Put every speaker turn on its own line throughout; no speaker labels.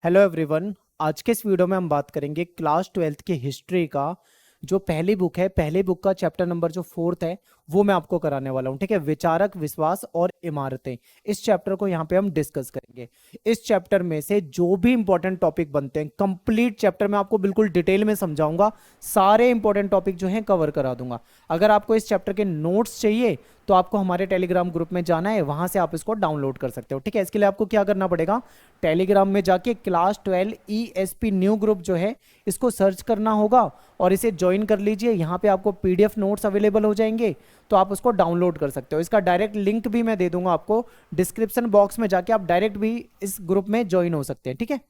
Hello everyone. आज के इस वीडियो में हम बात करेंगे क्लास ट्वेल्थ की हिस्ट्री का। जो पहली बुक है, पहली बुक का चैप्टर नंबर जो फोर्थ है वो मैं आपको कराने वाला हूँ। ठीक है, विचारक, विश्वास और इमारतें। इस चैप्टर को यहाँ पे हम डिस्कस करेंगे। इस चैप्टर में से जो भी इंपॉर्टेंट टॉपिक बनते हैं, कंप्लीट चैप्टर में आपको बिल्कुल डिटेल में समझाऊंगा। सारे इंपॉर्टेंट टॉपिक जो हैं कवर करा दूंगा। अगर आपको इस चैप्टर के नोट्स चाहिए तो आपको हमारे टेलीग्राम ग्रुप में जाना है, वहां से आप इसको डाउनलोड कर सकते हो। ठीक है, इसके लिए आपको क्या करना पड़ेगा, टेलीग्राम में जाके क्लास 12 ESP न्यू ग्रुप जो है इसको सर्च करना होगा और इसे ज्वाइन कर लीजिए। यहाँ पे आपको PDF नोट्स अवेलेबल हो जाएंगे, तो आप उसको डाउनलोड कर सकते हो। इसका डायरेक्ट लिंक भी मैं दे दूंगा आपको डिस्क्रिप्शन बॉक्स में, जाके आप डायरेक्ट भी इस ग्रुप में ज्वाइन हो सकते हैं। ठीक है,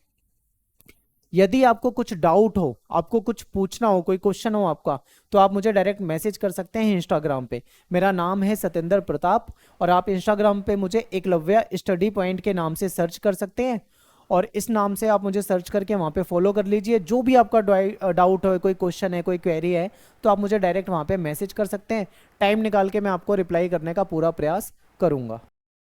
यदि आपको कुछ डाउट हो, आपको कुछ पूछना हो, कोई क्वेश्चन हो आपका, तो आप मुझे डायरेक्ट मैसेज कर सकते हैं इंस्टाग्राम पे। मेरा नाम है सतेंद्र प्रताप और आप इंस्टाग्राम पे मुझे एकलव्य स्टडी पॉइंट के नाम से सर्च कर सकते हैं। और इस नाम से आप मुझे सर्च करके वहाँ पे फॉलो कर लीजिए। जो भी आपका डाउट हो, कोई क्वेश्चन है, कोई क्वेरी है, तो आप मुझे डायरेक्ट वहाँ पे मैसेज कर सकते हैं। टाइम निकाल के मैं आपको रिप्लाई करने का पूरा प्रयास करूँगा।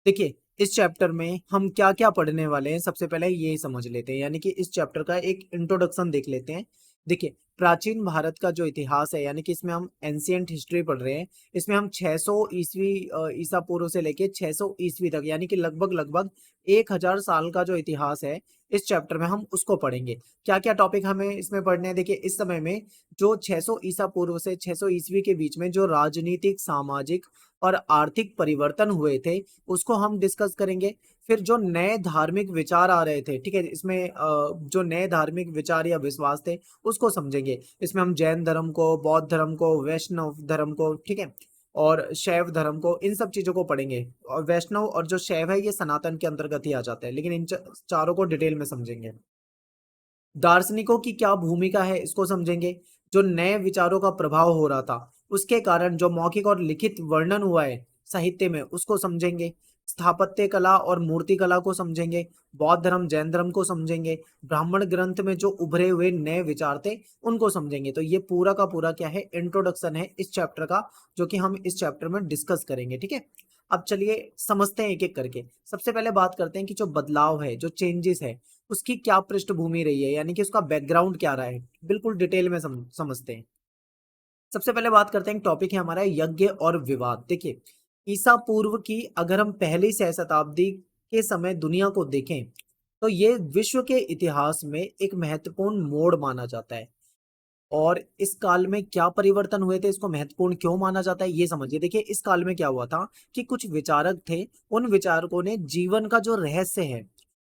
देखिए, इस चैप्टर में हम क्या क्या पढ़ने वाले हैं, सबसे पहले ये समझ लेते हैं, यानी कि इस चैप्टर का एक इंट्रोडक्शन देख लेते हैं। देखिए, प्राचीन भारत का जो इतिहास है, यानी कि इसमें हम एंशियंट हिस्ट्री पढ़ रहे हैं। इसमें हम 600 ईस्वी ईसा पूर्व से लेके 600 ईस्वी तक, यानी कि लगभग लगभग 1000 साल का जो इतिहास है, इस चैप्टर में हम उसको पढ़ेंगे। क्या क्या टॉपिक हमें इसमें पढ़ने हैं? देखिए, इस समय में जो 600 ईसा पूर्व से 600 ईस्वी के बीच में जो राजनीतिक, सामाजिक और आर्थिक परिवर्तन हुए थे, उसको हम डिस्कस करेंगे। फिर जो नए धार्मिक विचार आ रहे थे, ठीक है, इसमें जो नए धार्मिक विचार या विश्वास थे उसको समझेंगे। इसमें हम जैन धर्म को, बौद्ध धर्म को, वैष्णव धर्म को, ठीक है, और शैव धर्म को, इन सब चीजों को पढ़ेंगे। और वैष्णव और जो शैव है ये सनातन के अंतर्गत ही आ जाते हैं, लेकिन इन चारों को डिटेल में समझेंगे। दार्शनिकों की क्या भूमिका है इसको समझेंगे। जो नए विचारों का प्रभाव हो रहा था, उसके कारण जो मौखिक और लिखित वर्णन हुआ है साहित्य में, उसको समझेंगे। स्थापत्य कला और मूर्ति कला को समझेंगे। बौद्ध धर्म, जैन धर्म को समझेंगे। ब्राह्मण ग्रंथ में जो उभरे हुए नए विचार थे उनको समझेंगे। तो ये पूरा का पूरा क्या है, इंट्रोडक्शन है इस चैप्टर का, जो कि हम इस चैप्टर में डिस्कस करेंगे। ठीक है, अब चलिए समझते हैं एक एक करके। सबसे पहले बात करते हैं कि जो बदलाव है, जो चेंजेस है, उसकी क्या पृष्ठभूमि रही है, यानी कि उसका बैकग्राउंड क्या रहा है, बिल्कुल डिटेल में समझते हैं। सबसे पहले बात करते हैं, टॉपिक है हमारा यज्ञ और विवाद। देखिए, ईसा पूर्व की अगर हम पहली शताब्दी के समय दुनिया को देखें, तो ये विश्व के इतिहास में एक महत्वपूर्ण मोड़ माना जाता है। और इस काल में क्या परिवर्तन हुए थे, इसको महत्वपूर्ण क्यों माना जाता है, ये समझिए। देखिए, इस काल में क्या हुआ था कि कुछ विचारक थे, उन विचारकों ने जीवन का जो रहस्य है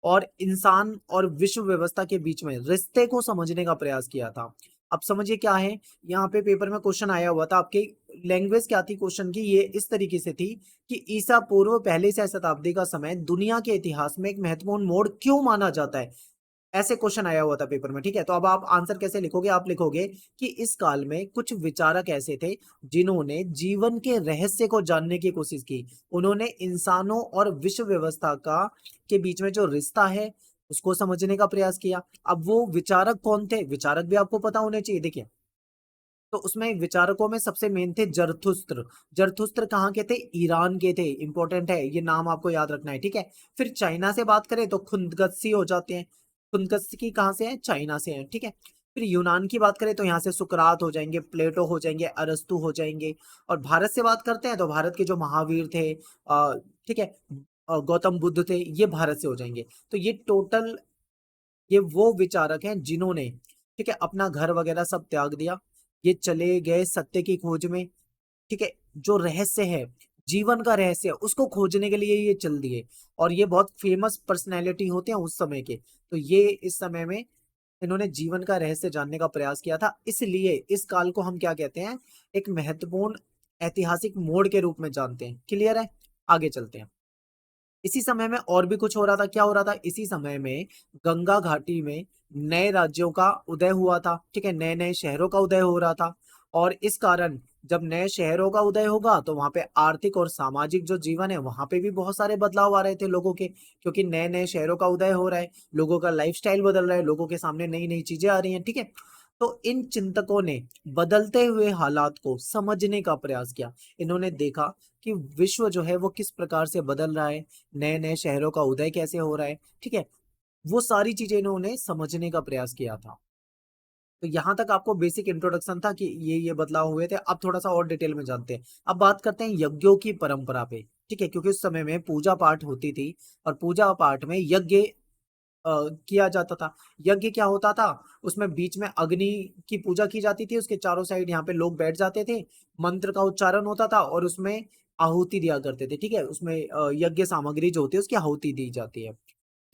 और इंसान और विश्व व्यवस्था के बीच में रिश्ते को समझने का प्रयास किया था। अब समझिए क्या है, यहाँ पे पेपर में क्वेश्चन आया हुआ था आपके। लैंग्वेज क्या थी क्वेश्चन की, ये इस तरीके से थी कि ईसा पूर्व पहली शताब्दी का समय दुनिया के इतिहास में एक महत्वपूर्ण मोड़ क्यों माना जाता है, ऐसे क्वेश्चन आया हुआ था पेपर में। ठीक है, तो अब आप आंसर कैसे लिखोगे, आप लिखोगे कि इस काल में कुछ विचारक ऐसे थे जिन्होंने जीवन के रहस्य को जानने की कोशिश की। उन्होंने इंसानों और विश्व व्यवस्था का के बीच में जो रिश्ता है उसको समझने का प्रयास किया। अब वो विचारक कौन थे, विचारक भी आपको पता होने चाहिए। देखिए, तो उसमें विचारकों में सबसे मेन थे जरथुस्त्र। जरथुस्त्र कहाँ के थे, ईरान के थे। इंपॉर्टेंट है, ये नाम आपको याद रखना है। ठीक है, फिर चाइना से बात करें तो खुंदगत्सी हो जाते हैं। खुंदगत्सी कहाँ से है, चाइना से है। ठीक है, फिर यूनान की बात करें तो यहाँ से सुकरात हो जाएंगे, प्लेटो हो जाएंगे, अरस्तु हो जाएंगे। और भारत से बात करते हैं तो भारत के जो महावीर थे, ठीक है, गौतम बुद्ध थे, ये भारत से हो जाएंगे। तो ये टोटल, ये वो विचारक हैं जिन्होंने, ठीक है, अपना घर वगैरह सब त्याग दिया, ये चले गए सत्य की खोज में। ठीक है, जो रहस्य है, जीवन का रहस्य, उसको खोजने के लिए ये चल दिए। और ये बहुत फेमस पर्सनैलिटी होते हैं उस समय के। तो ये इस समय में इन्होंने जीवन का रहस्य जानने का प्रयास किया था, इसलिए इस काल को हम क्या कहते हैं, एक महत्वपूर्ण ऐतिहासिक मोड़ के रूप में जानते हैं। क्लियर है, आगे चलते हैं। इसी समय में और भी कुछ हो रहा था। क्या हो रहा था, इसी समय में गंगा घाटी में नए राज्यों का उदय हुआ था। ठीक है, नए नए शहरों का उदय हो रहा था। और इस कारण जब नए शहरों का उदय होगा तो वहां पे आर्थिक और सामाजिक जो जीवन है वहां पे भी बहुत सारे बदलाव आ रहे थे लोगों के, क्योंकि नए नए शहरों का उदय हो रहा है, लोगों का लाइफस्टाइल बदल रहा है, लोगों के सामने नई नई चीजें आ रही हैं। ठीक है, तो इन चिंतकों ने बदलते हुए हालात को समझने का प्रयास किया। इन्होंने देखा कि विश्व जो है वो किस प्रकार से बदल रहा है, नए नए शहरों का उदय कैसे हो रहा है। ठीक है, वो सारी चीजें इन्होंने समझने का प्रयास किया था। तो यहां तक आपको बेसिक इंट्रोडक्शन था कि ये बदलाव हुए थे। अब थोड़ा सा और डिटेल में जानते हैं। अब बात करते हैं यज्ञों की परंपरा पे, ठीक है, क्योंकि उस समय में पूजा पाठ होती थी और पूजा पाठ में यज्ञ किया जाता था। यज्ञ क्या होता था, उसमें बीच में अग्नि की पूजा की जाती थी, उसके चारों साइड यहाँ पे लोग बैठ जाते थे, मंत्र का उच्चारण होता था और उसमें आहुति दिया करते थे, ठीक है, उसमें यज्ञ सामग्री जो होती है उसकी आहुति दी जाती है।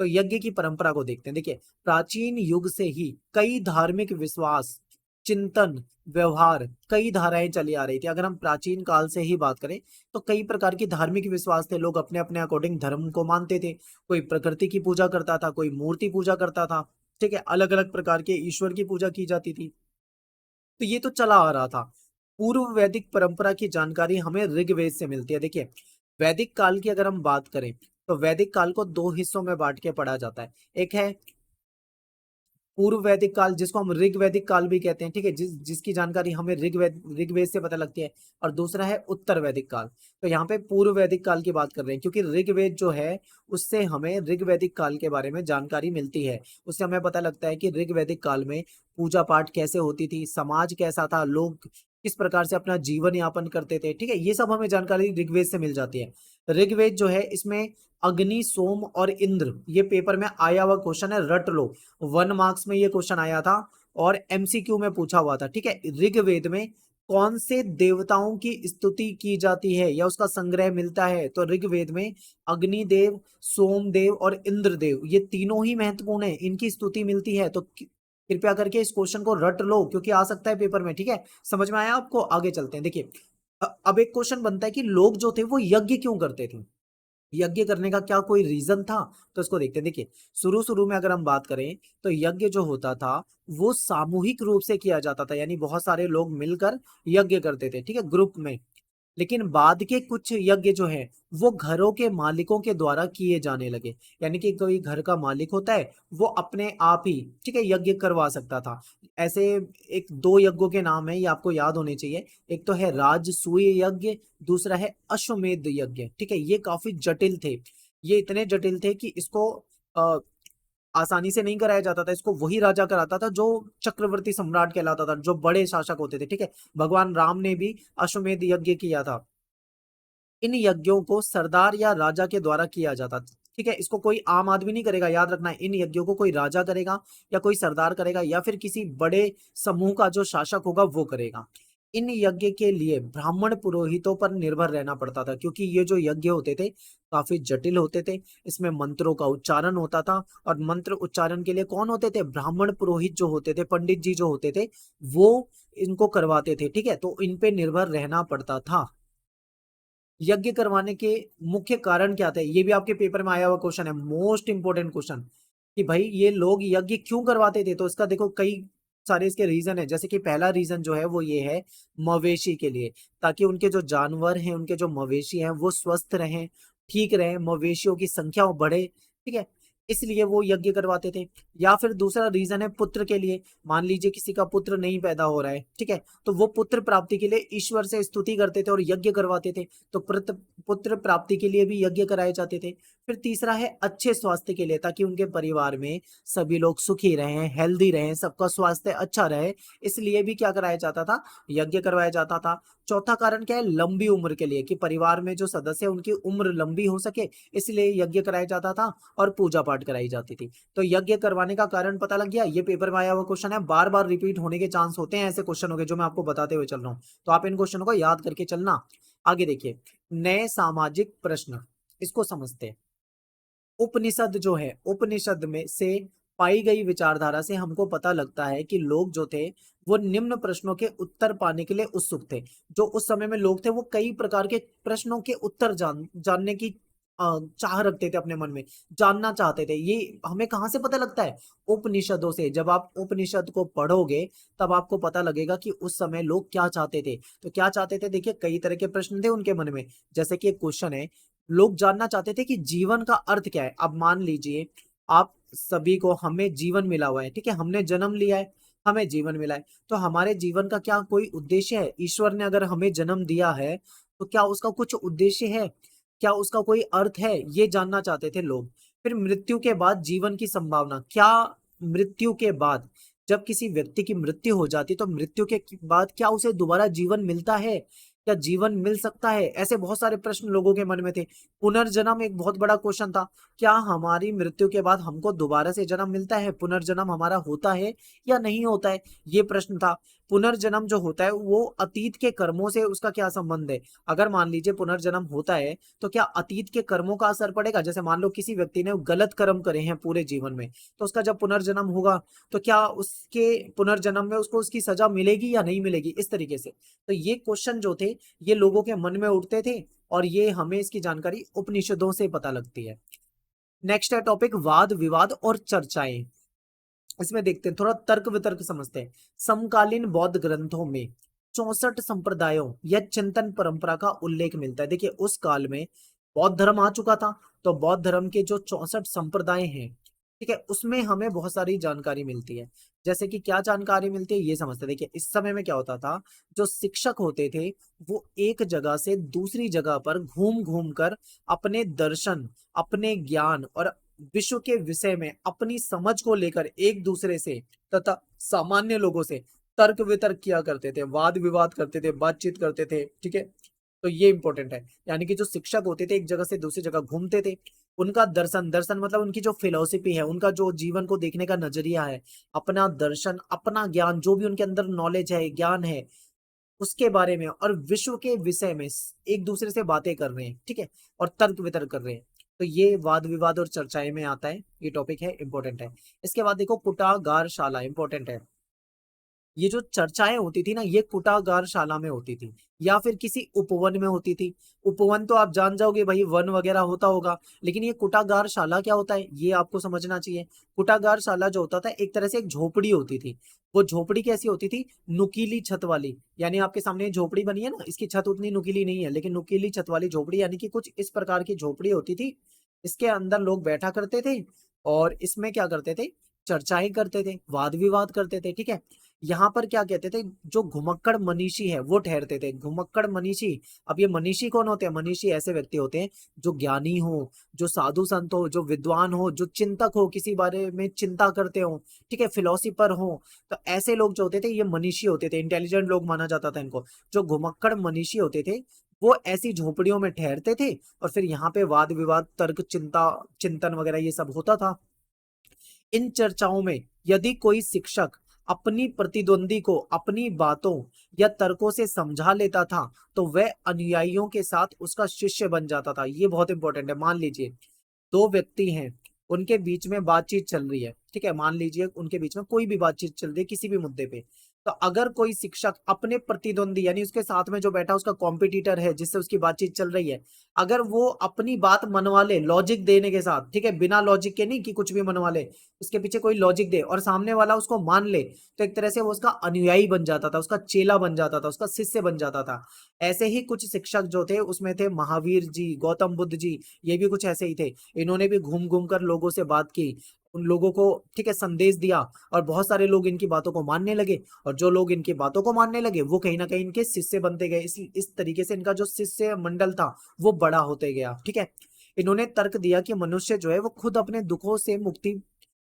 तो यज्ञ की परंपरा को देखते हैं। देखिए, प्राचीन युग से ही कई धार्मिक विश्वास, चिंतन, व्यवहार, कई धाराएं चली आ रही थी। अगर हम प्राचीन काल से ही बात करें तो कई प्रकार की धार्मिक विश्वास थे। लोग अपने अपने अकॉर्डिंग धर्म को मानते थे। कोई प्रकृति की पूजा करता था, कोई मूर्ति पूजा करता था, ठीक है, अलग अलग प्रकार के ईश्वर की पूजा की जाती थी। तो ये तो चला आ रहा था। पूर्व वैदिक परंपरा की जानकारी हमें ऋग्वेद से मिलती है। देखिए, वैदिक काल की अगर हम बात करें तो वैदिक काल को दो हिस्सों में बांट के पढ़ा जाता है। एक है पूर्व वैदिक काल, जिसको हम ऋग वैदिक काल भी कहते हैं, ठीक है, जिसकी जानकारी हमें ऋग्वेद से पता लगती है। और दूसरा है उत्तर वैदिक काल। तो यहाँ पे पूर्व वैदिक काल की बात कर रहे हैं, क्योंकि ऋग्वेद जो है उससे हमें ऋग वैदिक काल के बारे में जानकारी मिलती है। उससे हमें पता लगता है कि ऋग वैदिक काल में पूजा पाठ कैसे होती थी, समाज कैसा था, लोग किस प्रकार से अपना जीवन यापन करते थे, ठीक है, ये सब हमें जानकारी ऋग्वेद से मिल जाती है। ऋग्वेद जो है इसमें अग्नि, सोम और इंद्र, ये पेपर में आया हुआ क्वेश्चन है, रट लो। 1 मार्क्स में ये क्वेश्चन आया था और एमसीक्यू में पूछा हुआ था, ठीक है। ऋग्वेद में कौन से देवताओं की स्तुति की जाती है या उसका संग्रह मिलता है, तो ऋग्वेद में अग्निदेव, सोमदेव और इंद्रदेव, ये तीनों ही महत्वपूर्ण है, इनकी स्तुति मिलती है। तो कृपया करके इस क्वेश्चन को रट लो, क्योंकि आ सकता है पेपर में, ठीक है। समझ में आया आपको? आगे चलते हैं। देखिए, अब एक क्वेश्चन बनता है कि लोग जो थे वो यज्ञ क्यों करते थे, यज्ञ करने का क्या कोई रीजन था? तो इसको देखते हैं। देखिए, शुरू शुरू में अगर हम बात करें तो यज्ञ जो होता था वो सामूहिक रूप से किया जाता था, यानी बहुत सारे लोग मिलकर यज्ञ करते थे, ठीक है, ग्रुप में। लेकिन बाद के कुछ यज्ञ जो है वो घरों के मालिकों के द्वारा किए जाने लगे, यानी कि कोई घर का मालिक होता है वो अपने आप ही, ठीक है, यज्ञ करवा सकता था। ऐसे एक दो यज्ञों के नाम है, ये आपको याद होने चाहिए। एक तो है राजसूय यज्ञ, दूसरा है अश्वमेध यज्ञ, ठीक है। ये काफी जटिल थे, ये इतने जटिल थे कि इसको अ, आसानी से नहीं कराया जाता था। इसको वही राजा कराता था जो चक्रवर्ती सम्राट कहलाता था, जो बड़े शासक होते थे, ठीक है। भगवान राम ने भी अश्वमेध यज्ञ किया था। इन यज्ञों को सरदार या राजा के द्वारा किया जाता था, ठीक है। इसको कोई आम आदमी नहीं करेगा, याद रखना है। इन यज्ञों को कोई राजा करेगा या कोई सरदार करेगा या फिर किसी बड़े समूह का जो शासक होगा वो करेगा। इन यज्ञ के लिए ब्राह्मण पुरोहितों पर निर्भर रहना पड़ता था, क्योंकि ये जो यज्ञ होते थे काफी जटिल होते थे। इसमें मंत्रों का उच्चारण होता था और मंत्र उच्चारण के लिए कौन होते थे? ब्राह्मण पुरोहित जो होते थे, पंडित जी जो होते थे, वो इनको करवाते थे, ठीक है। तो इन पे निर्भर रहना पड़ता था। यज्ञ करवाने के मुख्य कारण क्या थे, ये भी आपके पेपर में आया हुआ क्वेश्चन है, मोस्ट इंपोर्टेंट क्वेश्चन, कि भाई ये लोग यज्ञ क्यों करवाते थे। तो इसका देखो कई सारे इसके रीजन है। जैसे कि पहला रीजन जो है वो ये है, मवेशी के लिए, ताकि उनके जो जानवर हैं, उनके जो मवेशी हैं वो स्वस्थ रहें, ठीक रहें, मवेशियों की संख्या बढ़े, ठीक है, इसलिए वो यज्ञ करवाते थे। या फिर दूसरा रीजन है पुत्र के लिए। मान लीजिए किसी का पुत्र नहीं पैदा हो रहा है, ठीक है, तो वो पुत्र प्राप्ति के लिए ईश्वर से स्तुति करते थे और यज्ञ करवाते थे। तो पुत्र प्राप्ति के लिए भी यज्ञ कराए जाते थे। फिर तीसरा है अच्छे स्वास्थ्य के लिए, ताकि उनके परिवार में सभी लोग सुखी रहें, हेल्दी रहें, सबका स्वास्थ्य अच्छा रहे, इसलिए भी क्या कराया जाता था? यज्ञ करवाया जाता था। चौथा कारण क्या है? लंबी उम्र के लिए, कि परिवार में जो सदस्य है उनकी उम्र लंबी हो सके, इसलिए यज्ञ कराया जाता था और पूजा पाठ कराई जाती थी। तो यज्ञ करवाने का कारण पता लग गया। ये पेपर में आया हुआ क्वेश्चन है, बार बार रिपीट होने के चांस होते हैं ऐसे क्वेश्चन हो गए जो मैं आपको बताते हुए चल रहा हूँ। तो आप इन क्वेश्चनों को याद करके चलना। आगे देखिए, नए सामाजिक प्रश्न, इसको समझते हैं। उपनिषद जो है, उपनिषद में से पाई गई विचारधारा से हमको पता लगता है कि लोग जो थे वो निम्न प्रश्नों के उत्तर पाने के लिए उत्सुक थे। जो उस समय में लोग थे वो कई प्रकार के प्रश्नों के उत्तर जानने की चाह रखते थे, अपने मन में जानना चाहते थे। ये हमें कहाँ से पता लगता है? उपनिषदों से। जब आप उपनिषद को पढ़ोगे तब आपको पता लगेगा कि उस समय लोग क्या चाहते थे। तो क्या चाहते थे? देखिए, कई तरह के प्रश्न थे उनके मन में। जैसे कि एक क्वेश्चन है, लोग जानना चाहते थे कि जीवन का अर्थ क्या है। अब मान लीजिए आप सभी को, हमें जीवन मिला हुआ है, ठीक है, हमने जन्म लिया है, हमें जीवन मिला है, तो हमारे जीवन का क्या कोई उद्देश्य है? ईश्वर ने अगर हमें जन्म दिया है तो क्या उसका कुछ उद्देश्य है, क्या उसका कोई अर्थ है? ये जानना चाहते थे लोग। फिर मृत्यु के बाद जीवन की संभावना, क्या मृत्यु के बाद, जब किसी व्यक्ति की मृत्यु हो जाती तो मृत्यु के बाद क्या उसे दोबारा जीवन मिलता है, क्या जीवन मिल सकता है? ऐसे बहुत सारे प्रश्न लोगों के मन में थे। पुनर्जन्म एक बहुत बड़ा क्वेश्चन था, क्या हमारी मृत्यु के बाद हमको दोबारा से जन्म मिलता है, पुनर्जन्म हमारा होता है या नहीं होता है, ये प्रश्न था। पुनर्जन्म जो होता है वो अतीत के कर्मों से उसका क्या संबंध है? अगर मान लीजिए पुनर्जन्म होता है तो क्या अतीत के कर्मों का असर पड़ेगा? जैसे मान लो किसी व्यक्ति ने गलत कर्म करे हैं पूरे जीवन में, तो उसका जब पुनर्जन्म होगा तो क्या उसके पुनर्जन्म में उसको उसकी सजा मिलेगी या नहीं मिलेगी, इस तरीके से। तो ये क्वेश्चन जो थे ये लोगों के मन में उठते थे, और ये हमें इसकी जानकारी उपनिषदों से पता लगती है। नेक्स्ट है टॉपिक वाद विवाद और चर्चाएं। इसमें देखते हैं, थोड़ा तर्क वितर्क समझते हैं। समकालीन बौद्ध ग्रंथों में 64 संप्रदायों या चिंतन परंपरा का उल्लेख मिलता है। देखिए उस काल में बौद्ध धर्म आ चुका था, तो बौद्ध धर्म के जो 64 संप्रदाय हैं, ठीक है, उसमें हमें बहुत सारी जानकारी मिलती है। जैसे कि क्या जानकारी मिलती है ये समझते हैं। देखिए इस समय में क्या होता था, जो शिक्षक होते थे वो एक जगह से दूसरी जगह पर घूम घूम कर अपने दर्शन, अपने ज्ञान और विश्व के विषय में अपनी समझ को लेकर एक दूसरे से तथा सामान्य लोगों से तर्क वितर्क किया करते थे, वाद विवाद करते थे, बातचीत करते थे, ठीक है। तो ये इंपॉर्टेंट है, यानी कि जो शिक्षक होते थे एक जगह से दूसरी जगह घूमते थे, उनका दर्शन, दर्शन मतलब उनकी जो फिलोसफी है, उनका जो जीवन को देखने का नजरिया है, अपना दर्शन, अपना ज्ञान, जो भी उनके अंदर नॉलेज है, ज्ञान है, उसके बारे में और विश्व के विषय में एक दूसरे से बातें कर रहे हैं, ठीक है, और तर्क वितर्क कर रहे हैं। तो ये वाद विवाद और चर्चाएं में आता है, ये टॉपिक है, इंपॉर्टेंट है। इसके बाद देखो कुटागारशाला, इंपॉर्टेंट है। ये जो चर्चाएं होती थी ना, ये कुटागारशाला में होती थी या फिर किसी उपवन में होती थी। उपवन तो आप जान जाओगे भाई, वन वगैरह होता होगा, लेकिन ये कुटागारशाला क्या होता है ये आपको समझना चाहिए। कुटागारशाला जो होता था एक तरह से एक झोपड़ी होती थी। वो झोपड़ी कैसी होती थी? नुकीली छत वाली। यानी आपके सामने ये झोपड़ी बनी है ना, इसकी छत उतनी नुकीली नहीं है, लेकिन नुकीली छत वाली झोपड़ी, यानी कि कुछ इस प्रकार की झोपड़ी होती थी। इसके अंदर लोग बैठा करते थे और इसमें क्या करते थे, चर्चाएं करते थे, वाद विवाद करते थे, ठीक है। यहाँ पर क्या कहते थे, जो घुमक्कड़ मनीषी है वो ठहरते थे। घुमक्कड़ मनीषी, अब ये मनीषी कौन होते हैं? मनीषी ऐसे व्यक्ति होते हैं जो ज्ञानी हो, जो साधु संत हो, जो विद्वान हो, जो चिंतक हो, किसी बारे में चिंता करते हो, ठीक है, फिलोसफर हो। तो ऐसे लोग जो होते थे ये मनीषी होते थे, इंटेलिजेंट लोग माना जाता था इनको। जो घुमक्कड़ मनीषी होते थे वो ऐसी झोपड़ियों में ठहरते थे और फिर यहाँ पे वाद विवाद, तर्क, चिंता, चिंतन वगैरह ये सब होता था। इन चर्चाओं में यदि कोई शिक्षक अपनी प्रतिद्वंदी को अपनी बातों या तर्कों से समझा लेता था तो वह अनुयायियों के साथ उसका शिष्य बन जाता था। ये बहुत इंपॉर्टेंट है। मान लीजिए दो व्यक्ति हैं, उनके बीच में बातचीत चल रही है, ठीक है, मान लीजिए उनके बीच में कोई भी बातचीत चल रही है किसी भी मुद्दे पे। तो अगर कोई शिक्षक अपने प्रतिद्वंदी, यानी उसके साथ में जो बैठा उसका कॉम्पिटिटर है जिससे उसकी बातचीत चल रही है, अगर वो अपनी बात मनवा ले लॉजिक देने के साथ, ठीक है, बिना लॉजिक के नहीं कि कुछ भी मनवा ले, उसके पीछे कोई लॉजिक दे और सामने वाला उसको मान ले, तो एक तरह से वो उसका अनुयायी बन जाता था, उसका चेला बन जाता था, उसका शिष्य बन जाता था। ऐसे ही कुछ शिक्षक जो थे उसमें थे महावीर जी, गौतम बुद्ध जी, ये भी कुछ ऐसे ही थे। इन्होंने भी घूम घूम कर लोगों से बात की, उन लोगों को, ठीक है, संदेश दिया, और बहुत सारे लोग इनकी बातों को मानने लगे, और जो लोग इनकी बातों को मानने लगे वो कहीं ना कहीं इनके शिष्य बनते गए। इस तरीके से इनका जो शिष्य मंडल था वो बड़ा होते गया, ठीक है। इन्होंने तर्क दिया कि मनुष्य जो है वो खुद अपने दुखों से मुक्ति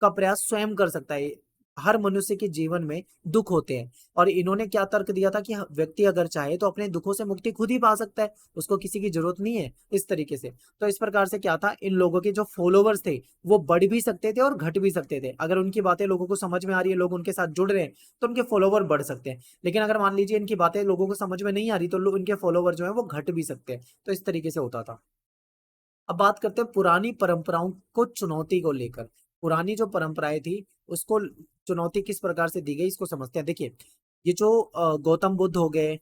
का प्रयास स्वयं कर सकता है। हर मनुष्य के जीवन में दुख होते हैं, और इन्होंने क्या तर्क दिया था कि व्यक्ति अगर चाहे तो अपने दुखों से मुक्ति खुद ही पा सकता है, उसको किसी की जरूरत नहीं है, इस तरीके से। तो इस प्रकार से क्या था, इन लोगों के जो फॉलोवर्स थे वो बढ़ भी सकते थे और घट भी सकते थे। अगर उनकी बातें लोगों को समझ में आ रही है, लोग उनके साथ जुड़ रहे हैं, तो उनके फॉलोवर बढ़ सकते हैं। लेकिन अगर मान लीजिए इनकी बातें लोगों को समझ में नहीं आ रही, तो लोग, इनके फॉलोवर जो है वो घट भी सकते हैं। तो इस तरीके से होता था। अब बात करते हैं पुरानी परंपराओं को चुनौती को लेकर। पुरानी जो परंपराएं थी उसको चुनौती किस प्रकार से दी गई, इसको समझते हैं। देखिए ये जो गौतम बुद्ध हो गए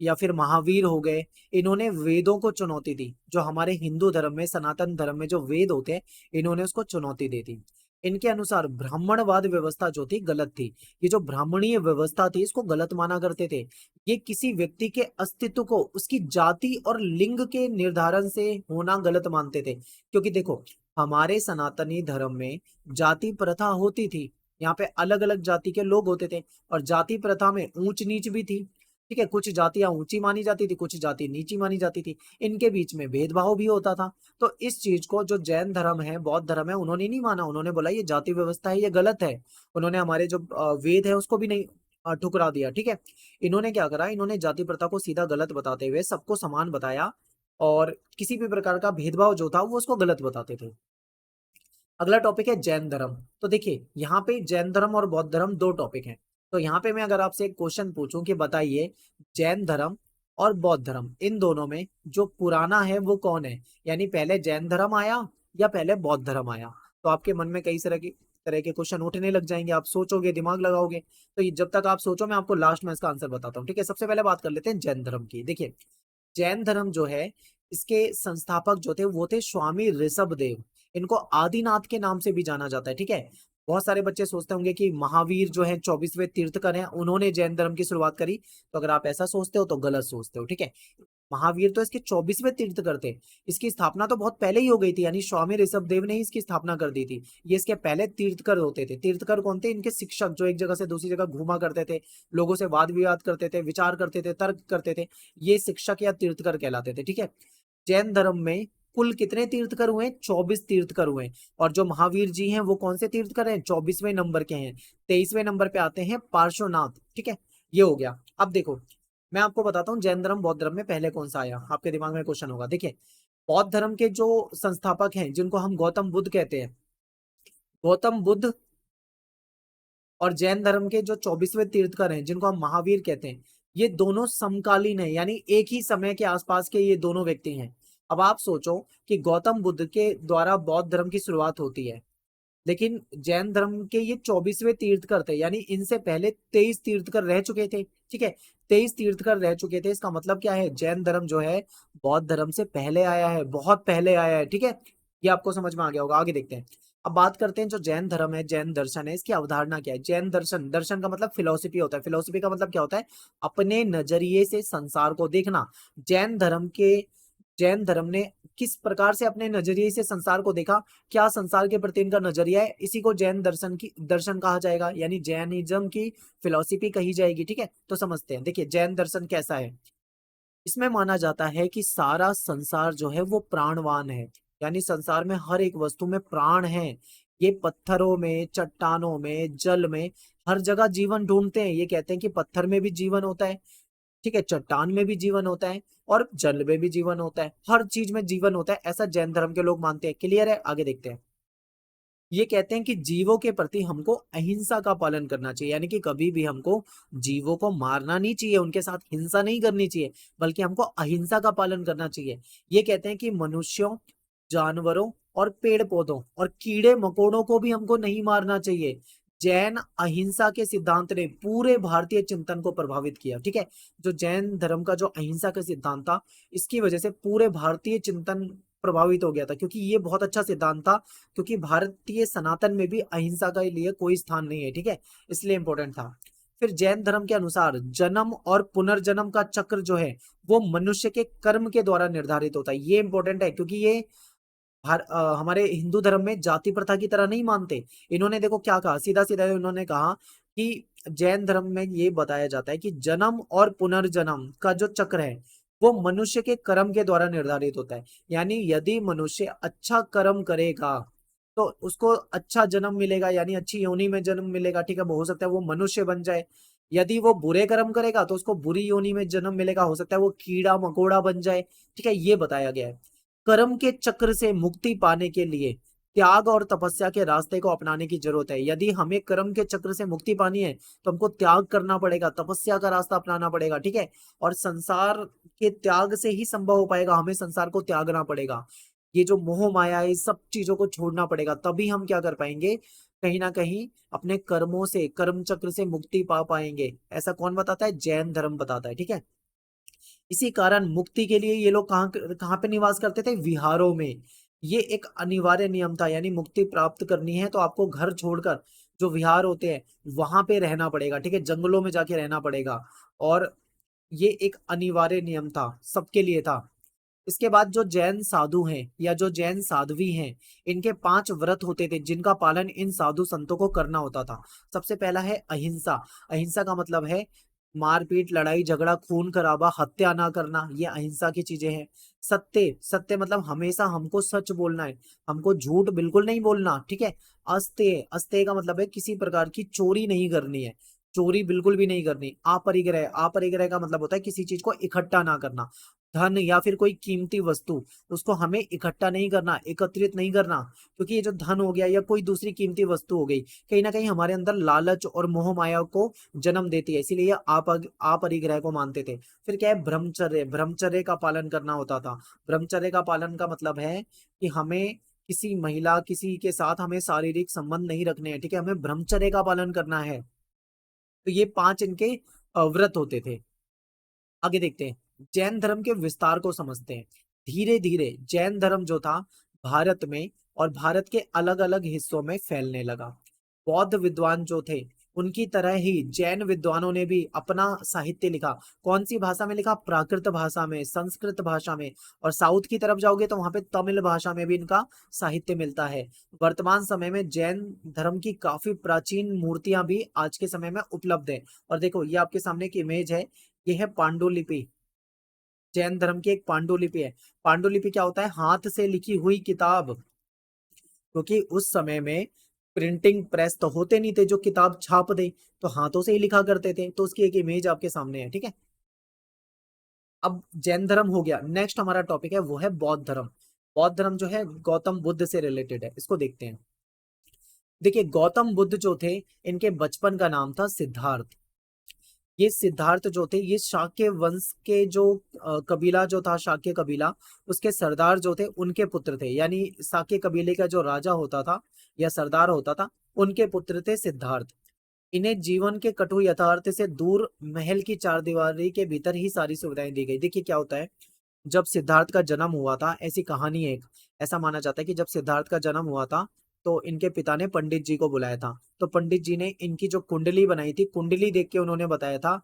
या फिर महावीर हो गए, इन्होंने वेदों को चुनौती दी। जो हमारे हिंदू धर्म में, सनातन धर्म में जो वेद होते हैं, इन्होंने उसको चुनौती दी थी। इनके अनुसार ब्राह्मणवाद व्यवस्था जो थी गलत थी। ये जो ब्राह्मणीय व्यवस्था थी इसको गलत माना करते थे। ये किसी व्यक्ति के अस्तित्व को उसकी जाति और लिंग के निर्धारण से होना गलत मानते थे। क्योंकि देखो हमारे सनातनी धर्म में जाति प्रथा होती थी, यहाँ पे अलग अलग जाति के लोग होते थे, और जाति प्रथा में ऊंच नीच भी थी। ठीक है, कुछ जातियां ऊंची मानी जाती थी, कुछ जाति नीची मानी जाती थी, इनके बीच में भेदभाव भी होता था। तो इस चीज को जो जैन धर्म है, बौद्ध धर्म है, उन्होंने नहीं माना। उन्होंने बोला ये जाति व्यवस्था है, ये गलत है। उन्होंने हमारे जो वेद है उसको भी नहीं ठुकरा दिया। ठीक है, इन्होंने क्या करा, इन्होंने जाति प्रथा को सीधा गलत बताते हुए सबको समान बताया, और किसी भी प्रकार का भेदभाव जो था वो उसको गलत बताते थे। अगला टॉपिक है जैन धर्म। तो देखिए यहाँ पे जैन धर्म और बौद्ध धर्म दो टॉपिक हैं। तो यहाँ पे मैं अगर आपसे एक क्वेश्चन पूछूं कि बताइए जैन धर्म और बौद्ध धर्म, इन दोनों में जो पुराना है वो कौन है, यानी पहले जैन धर्म आया या पहले बौद्ध धर्म आया। तो आपके मन में कई तरह के क्वेश्चन उठने लग जाएंगे, आप सोचोगे, दिमाग लगाओगे। तो जब तक आप सोचो मैं आपको लास्ट में इसका आंसर बताता हूँ। ठीक है, सबसे पहले बात कर लेते हैं जैन धर्म की। देखिए जैन धर्म जो है, इसके संस्थापक जो थे वो थे स्वामी ऋषभदेव। इनको आदिनाथ के नाम से भी जाना जाता है। ठीक है, बहुत सारे बच्चे सोचते होंगे कि महावीर जो है 24वें तीर्थकर हैं, उन्होंने जैन धर्म की शुरुआत करी। तो अगर आप ऐसा सोचते हो तो गलत सोचते हो। ठीक है, महावीर तो इसके 24वें तीर्थकर थे। इसकी स्थापना तो बहुत पहले ही हो गई थी, यानी स्वामी ऋषभदेव ने ही इसकी स्थापना कर दी थी। ये इसके पहले तीर्थकर होते थे। तीर्थकर कौन थे? इनके शिक्षक, जो एक जगह से दूसरी जगह घूमा करते थे, लोगों से वाद विवाद करते थे, विचार करते थे, तर्क करते थे, ये शिक्षक या तीर्थकर कहलाते थे। ठीक है, जैन धर्म में कुल कितने तीर्थकर हुए? 24 तीर्थकर हुए। और जो महावीर जी हैं वो कौन से तीर्थकर हैं? 24वें नंबर के हैं। 23वें नंबर पे आते हैं पार्श्वनाथ। ठीक है, ये हो गया। अब देखो मैं आपको बताता हूँ जैन धर्म बौद्ध धर्म में पहले कौन सा आया। आपके दिमाग में क्वेश्चन होगा। देखिए बौद्ध धर्म के जो संस्थापक हैं, जिनको हम गौतम बुद्ध कहते हैं, गौतम बुद्ध, और जैन धर्म के जो 24वें तीर्थकर हैं, जिनको हम महावीर कहते हैं, ये दोनों समकालीन है, यानी एक ही समय के आसपास के ये दोनों व्यक्ति हैं। अब आप सोचो कि गौतम बुद्ध के द्वारा बौद्ध धर्म की शुरुआत होती है, लेकिन जैन धर्म के ये 24वें तीर्थकर थे, यानी इनसे पहले 23 तीर्थकर रह चुके थे। ठीक है, 23 तीर्थकर रह चुके थे। इसका मतलब क्या है? जैन धर्म जो है बौद्ध धर्म से पहले आया है, बहुत पहले आया है। ठीक है, ये आपको समझ में आ गया होगा। आगे देखते हैं। अब बात करते हैं जो जैन धर्म है, जैन दर्शन है, इसकी अवधारणा क्या है। जैन दर्शन, दर्शन का मतलब फिलोसफी होता है। फिलोसफी का मतलब क्या होता है? अपने नजरिए से संसार को देखना। जैन धर्म के जैन धर्म ने किस प्रकार से अपने नजरिए से संसार को देखा, क्या संसार के प्रति इनका नजरिया है, इसी को जैन दर्शन कहा जाएगा, यानी जैनिज्म की फिलॉसफी कही जाएगी। ठीक है, तो समझते हैं। देखिए जैन दर्शन कैसा है। इसमें माना जाता है कि सारा संसार जो है वो प्राणवान है, यानी संसार में हर एक वस्तु में प्राण है। ये पत्थरों में, चट्टानों में, जल में, हर जगह जीवन ढूंढते हैं। ये कहते हैं कि पत्थर में भी जीवन होता है, ठीक है, चट्टान में भी जीवन होता है, और जल में भी जीवन होता है, हर चीज में जीवन होता है, ऐसा जैन धर्म के लोग मानते हैं। क्लियर है? आगे देखते हैं। ये कहते हैं कि जीवों के प्रति हमको अहिंसा का पालन करना चाहिए, यानी कि कभी भी हमको जीवों को मारना नहीं चाहिए, उनके साथ हिंसा नहीं करनी चाहिए, बल्कि हमको अहिंसा का पालन करना चाहिए। ये कहते हैं कि मनुष्यों, जानवरों और पेड़ पौधों और कीड़े मकोड़ों को भी हमको नहीं मारना चाहिए। जैन अहिंसा के सिद्धांत ने पूरे भारतीय चिंतन को प्रभावित किया। ठीक है, जो जैन धर्म का जो अहिंसा का सिद्धांत था, इसकी वजह से पूरे भारतीय चिंतन प्रभावित हो गया था, क्योंकि ये बहुत अच्छा सिद्धांत था। क्योंकि भारतीय सनातन में भी अहिंसा के लिए कोई स्थान नहीं है। ठीक है, इसलिए इंपॉर्टेंट था। फिर जैन धर्म के अनुसार जन्म और पुनर्जन्म का चक्र जो है वो मनुष्य के कर्म के द्वारा निर्धारित होता है। ये इंपॉर्टेंट है, क्योंकि ये हमारे हिंदू धर्म में जाति प्रथा की तरह नहीं मानते। इन्होंने देखो क्या कहा, सीधा सीधा इन्होंने कहा कि जैन धर्म में ये बताया जाता है कि जन्म और पुनर्जन्म का जो चक्र है वो मनुष्य के कर्म के द्वारा निर्धारित होता है। यानी यदि मनुष्य अच्छा कर्म करेगा तो उसको अच्छा जन्म मिलेगा, यानी अच्छी योनि में जन्म मिलेगा। ठीक है, हो सकता है वो मनुष्य बन जाए। यदि वो बुरे कर्म करेगा तो उसको बुरी योनि में जन्म मिलेगा, हो सकता है वो कीड़ा मकोड़ा बन जाए। ठीक है, ये बताया गया है। कर्म के चक्र से मुक्ति पाने के लिए त्याग और तपस्या के रास्ते को अपनाने की जरूरत है। यदि हमें कर्म के चक्र से मुक्ति पानी है तो हमको त्याग करना पड़ेगा, तपस्या का रास्ता अपनाना पड़ेगा। ठीक है, और संसार के त्याग से ही संभव हो पाएगा, हमें संसार को त्यागना पड़ेगा। ये जो मोह माया है, इस सब चीजों को छोड़ना पड़ेगा, तभी हम क्या कर पाएंगे, कहीं ना कहीं अपने कर्मों से, कर्म चक्र से मुक्ति पा पाएंगे। ऐसा कौन बताता है? जैन धर्म बताता है। ठीक है, इसी कारण मुक्ति के लिए ये लोग कहाँ कहाँ पे निवास करते थे? विहारों में। ये एक अनिवार्य नियम था, यानी मुक्ति प्राप्त करनी है तो आपको घर छोड़कर जो विहार होते हैं वहां पे रहना पड़ेगा। ठीक है, जंगलों में जाके रहना पड़ेगा, और ये एक अनिवार्य नियम था, सबके लिए था। इसके बाद जो जैन साधु हैं या जो जैन साध्वी हैं, इनके 5 व्रत होते थे जिनका पालन इन साधु संतों को करना होता था। सबसे पहला है अहिंसा। अहिंसा का मतलब है मारपीट, लड़ाई झगड़ा, खून खराबा, हत्या ना करना, ये अहिंसा की चीजें हैं। सत्य, सत्य मतलब हमेशा हमको सच बोलना है, हमको झूठ बिल्कुल नहीं बोलना, ठीक है। अस्तेय, अस्तेय का मतलब है किसी प्रकार की चोरी नहीं करनी है, चोरी बिल्कुल भी नहीं करनी। अपरिग्रह, अपरिग्रह का मतलब होता है किसी चीज को इकट्ठा ना करना। धन या फिर कोई कीमती वस्तु, उसको हमें इकट्ठा नहीं करना, एकत्रित नहीं करना, क्योंकि ये जो धन हो गया या कोई दूसरी कीमती वस्तु हो गई, कहीं ना कहीं हमारे अंदर लालच और मोह माया को जन्म देती है, इसीलिए आप परिग्रह को मानते थे। फिर क्या है, ब्रह्मचर्य, ब्रह्मचर्य का पालन करना होता था। ब्रह्मचर्य का पालन का मतलब है कि हमें किसी महिला, किसी के साथ हमें शारीरिक संबंध नहीं रखने हैं, ठीक है, हमें ब्रह्मचर्य का पालन करना है। तो ये 5 इनके व्रत होते थे। आगे देखते हैं, जैन धर्म के विस्तार को समझते हैं। धीरे धीरे जैन धर्म जो था भारत में और भारत के अलग अलग हिस्सों में फैलने लगा। बौद्ध विद्वान जो थे, उनकी तरह ही जैन विद्वानों ने भी अपना साहित्य लिखा। कौन सी भाषा में लिखा? प्राकृत भाषा में, संस्कृत भाषा में। और साउथ की तरफ जाओगे तो वहां पे तमिल भाषा में भी इनका साहित्य मिलता है। वर्तमान समय में जैन धर्म की काफी प्राचीन मूर्तियां भी आज के समय में उपलब्ध है। और देखो, ये आपके सामने एक इमेज है, ये है पांडुलिपि। जैन धर्म की एक पांडुलिपि है। पांडुलिपि क्या होता है? हाथ से लिखी हुई किताब, क्योंकि उस समय में प्रिंटिंग प्रेस तो होते नहीं थे जो किताब छाप दे, तो हाथों से ही लिखा करते थे। तो उसकी एक इमेज आपके सामने है, ठीक है। अब जैन धर्म हो गया, नेक्स्ट हमारा टॉपिक है वो है बौद्ध धर्म। बौद्ध धर्म जो है गौतम बुद्ध से रिलेटेड है, इसको देखते हैं। देखिए, गौतम बुद्ध जो थे, इनके बचपन का नाम था सिद्धार्थ। ये सिद्धार्थ जो थे, ये शाक्य वंश के जो कबीला जो था, शाक्य कबीला, उसके सरदार जो थे उनके पुत्र थे। यानी शाक्य कबीले का जो राजा होता था या सरदार होता था, उनके पुत्र थे सिद्धार्थ। इन्हें जीवन के कटु यथार्थ से दूर महल की चारदीवारी के भीतर ही सारी सुविधाएं दी गई। देखिए क्या होता है, जब सिद्धार्थ का जन्म हुआ था, ऐसी कहानी है एक, ऐसा माना जाता है कि जब सिद्धार्थ का जन्म हुआ था तो इनके पिता ने पंडित जी को बुलाया था। तो पंडित जी ने इनकी जो कुंडली बनाई थी, कुंडली देख के उन्होंने बताया था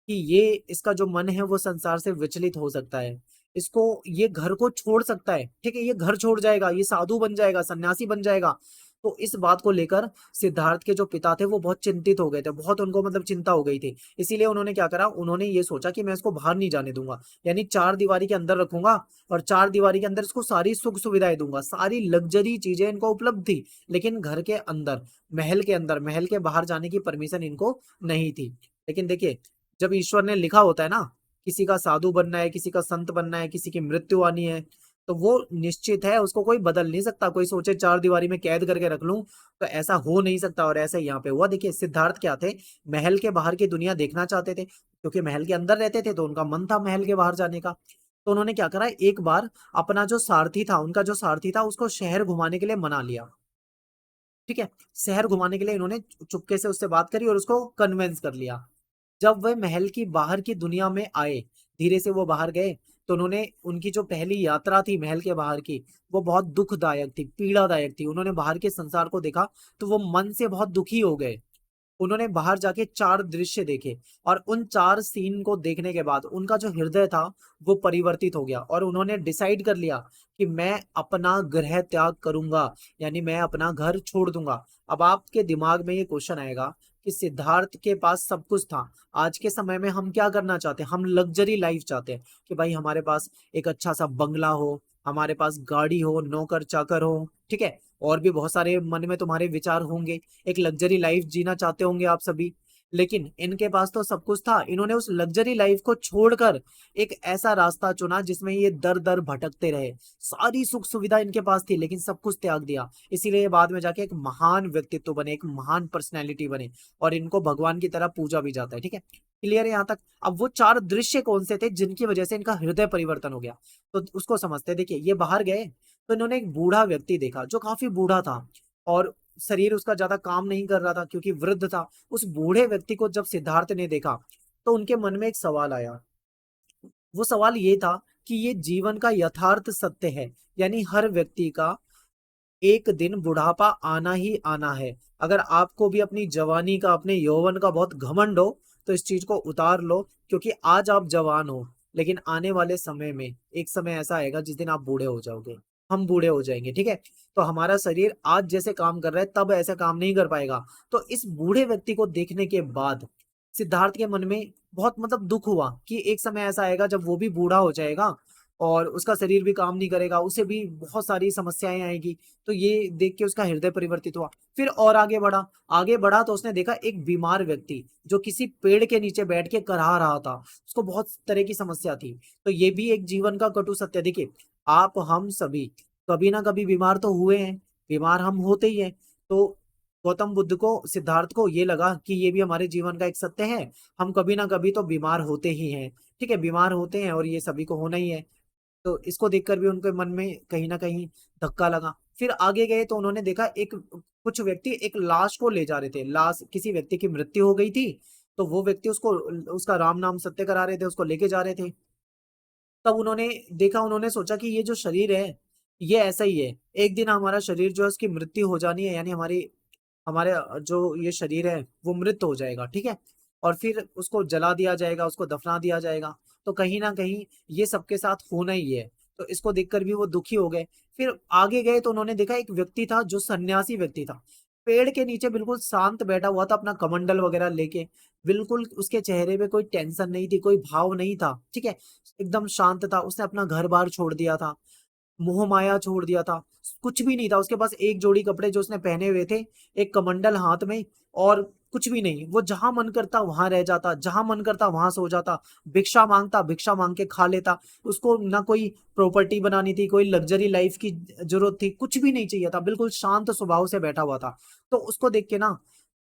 कि ये, इसका जो मन है वो संसार से विचलित हो सकता है, इसको, ये घर को छोड़ सकता है, ठीक है, ये घर छोड़ जाएगा, ये साधु बन जाएगा, सन्यासी बन जाएगा। तो इस बात को लेकर सिद्धार्थ के जो पिता थे वो बहुत चिंतित हो गए थे, बहुत उनको मतलब चिंता हो गई थी। इसीलिए उन्होंने क्या करा, उन्होंने ये सोचा कि मैं इसको बाहर नहीं जाने दूंगा, यानी चार दीवारी के अंदर रखूंगा, और चार दीवारी के अंदर इसको सारी सुख सुविधाएं दूंगा, सारी लग्जरी चीजें इनको उपलब्ध थी, लेकिन घर के अंदर, महल के अंदर, महल के बाहर जाने की परमिशन इनको नहीं थी। लेकिन देखिए, जब ईश्वर ने लिखा होता है ना, किसी का साधु बनना है, किसी का संत बनना है, किसी की मृत्यु आनी है, तो वो निश्चित है, उसको कोई बदल नहीं सकता। कोई सोचे चार दीवारी में कैद करके रख लूं, तो ऐसा हो नहीं सकता। और ऐसा यहाँ पे हुआ। देखिए, सिद्धार्थ क्या थे, महल के बाहर की दुनिया देखना चाहते थे, क्योंकि महल के अंदर रहते थे तो उनका मन था महल के बाहर जाने का। तो उन्होंने क्या करा, एक बार अपना जो सारथी था, उनका जो सारथी था, उसको शहर घुमाने के लिए मना लिया, ठीक है। शहर घुमाने के लिए इन्होंने चुपके से उससे बात करी और उसको कन्विंस कर लिया। जब वह महल की बाहर की दुनिया में आए, धीरे से वो बाहर गए, तो उन्होंने, उनकी जो पहली यात्रा थी महल के बाहर की, वो बहुत दुखदायक थी, पीड़ादायक थी। उन्होंने बाहर के संसार को देखा तो वो मन से बहुत दुखी हो गए। उन्होंने बाहर जाके चार दृश्य देखे, और उन चार सीन को देखने के बाद उनका जो हृदय था वो परिवर्तित हो गया, और उन्होंने डिसाइड कर लिया कि मैं अपना गृह त्याग करूंगा, यानी मैं अपना घर छोड़ दूंगा। अब आपके दिमाग में ये क्वेश्चन आएगा कि सिद्धार्थ के पास सब कुछ था, आज के समय में हम क्या करना चाहते हैं? हम लग्जरी लाइफ चाहते हैं कि भाई हमारे पास एक अच्छा सा बंगला हो, हमारे पास गाड़ी हो, नौकर चाकर हो, ठीक है, और भी बहुत सारे मन में तुम्हारे विचार होंगे, एक लग्जरी लाइफ जीना चाहते होंगे आप सभी। लेकिन इनके पास तो सब कुछ था, इन्होंने उस लग्जरी लाइफ को छोड़कर एक ऐसा रास्ता चुना जिसमें ये दर दर भटकते रहे। सारी सुख सुविधा इनके पास थी, लेकिन सब कुछ त्याग दिया। इसीलिए ये बाद में जाके एक महान व्यक्तित्व बने, एक महान पर्सनैलिटी बने, और इनको भगवान की तरह पूजा भी जाता है, ठीक है। क्लियर है यहाँ तक? अब वो चार दृश्य कौन से थे जिनकी वजह से इनका हृदय परिवर्तन हो गया, तो उसको समझते हैं। देखिए, ये बाहर गए तो इन्होंने एक बूढ़ा व्यक्ति देखा जो काफी बूढ़ा था, और शरीर उसका ज्यादा काम नहीं कर रहा था क्योंकि वृद्ध था। उस बूढ़े व्यक्ति को जब सिद्धार्थ ने देखा तो उनके मन में एक सवाल आया। वो सवाल ये था कि ये जीवन का यथार्थ सत्य है, यानी हर व्यक्ति का एक दिन बुढ़ापा आना ही आना है। अगर आपको भी अपनी जवानी का, अपने यौवन का बहुत घमंड हो, तो इस चीज को उतार लो, क्योंकि आज आप जवान हो, लेकिन आने वाले समय में एक समय ऐसा आएगा जिस दिन आप बूढ़े हो जाओगे, हम बूढ़े हो जाएंगे, ठीक है। तो हमारा शरीर आज जैसे काम कर रहा है तब ऐसा काम नहीं कर पाएगा। तो इस बूढ़े व्यक्ति को देखने के बाद सिद्धार्थ के मन में बहुत मतलब दुख हुआ कि एक समय ऐसा आएगा जब वो भी बूढ़ा हो जाएगा और उसका शरीर भी काम नहीं करेगा, उसे भी बहुत सारी समस्याएं आएगी। तो ये देख के उसका हृदय परिवर्तित हुआ। फिर और आगे बढ़ा, आगे बढ़ा तो उसने देखा एक बीमार व्यक्ति जो किसी पेड़ के नीचे बैठ के कराह रहा था, उसको बहुत तरह की समस्या थी। तो ये भी एक जीवन का कटु सत्य। देखिए, आप हम सभी कभी ना कभी बीमार तो हुए हैं, बीमार हम होते ही हैं। तो गौतम बुद्ध को, सिद्धार्थ को ये लगा कि ये भी हमारे जीवन का एक सत्य है, हम कभी ना कभी तो बीमार होते ही हैं। ठीक है, बीमार होते हैं और ये सभी को होना ही है। तो इसको देखकर भी उनके मन में कहीं ना कहीं धक्का लगा। फिर आगे गए तो उन्होंने देखा एक कुछ व्यक्ति एक लाश को ले जा रहे थे, लाश किसी व्यक्ति की मृत्यु हो गई थी। तो वो व्यक्ति उसको, उसका राम नाम सत्य करा रहे थे, उसको लेके जा रहे थे। तब उन्होंने देखा, उन्होंने सोचा कि ये जो शरीर है ये ऐसा ही है, एक दिन हमारा शरीर जो है उसकी मृत्यु हो जानी है, यानी हमारी हमारे जो ये शरीर है वो मृत हो जाएगा। ठीक है, और फिर उसको जला दिया जाएगा, उसको दफना दिया जाएगा। तो कहीं ना कहीं ये सबके साथ होना ही है। तो इसको देखकर भी वो दुखी हो गए। फिर आगे गए तो उन्होंने देखा एक व्यक्ति था जो सन्यासी व्यक्ति था, पेड़ के नीचे बिल्कुल शांत बैठा हुआ था, अपना कमंडल वगैरह लेके। बिल्कुल उसके चेहरे पे कोई टेंशन नहीं थी, कोई भाव नहीं था। ठीक है, एकदम शांत था। उसने अपना घर बार छोड़ दिया था, मोह माया छोड़ दिया था, कुछ भी नहीं था उसके पास। एक जोड़ी कपड़े जो उसने पहने हुए थे, एक कमंडल हाथ में, और कुछ भी नहीं। वो जहां मन करता वहां रह जाता, जहां मन करता वहां सो जाता, भिक्षा मांगता भिक्षा मांग के खा लेता। उसको ना कोई प्रॉपर्टी बनानी थी, कोई लग्जरी लाइफ की जरूरत थी, कुछ भी नहीं चाहिए था, बिल्कुल शांत स्वभाव से बैठा हुआ था। तो उसको देख के ना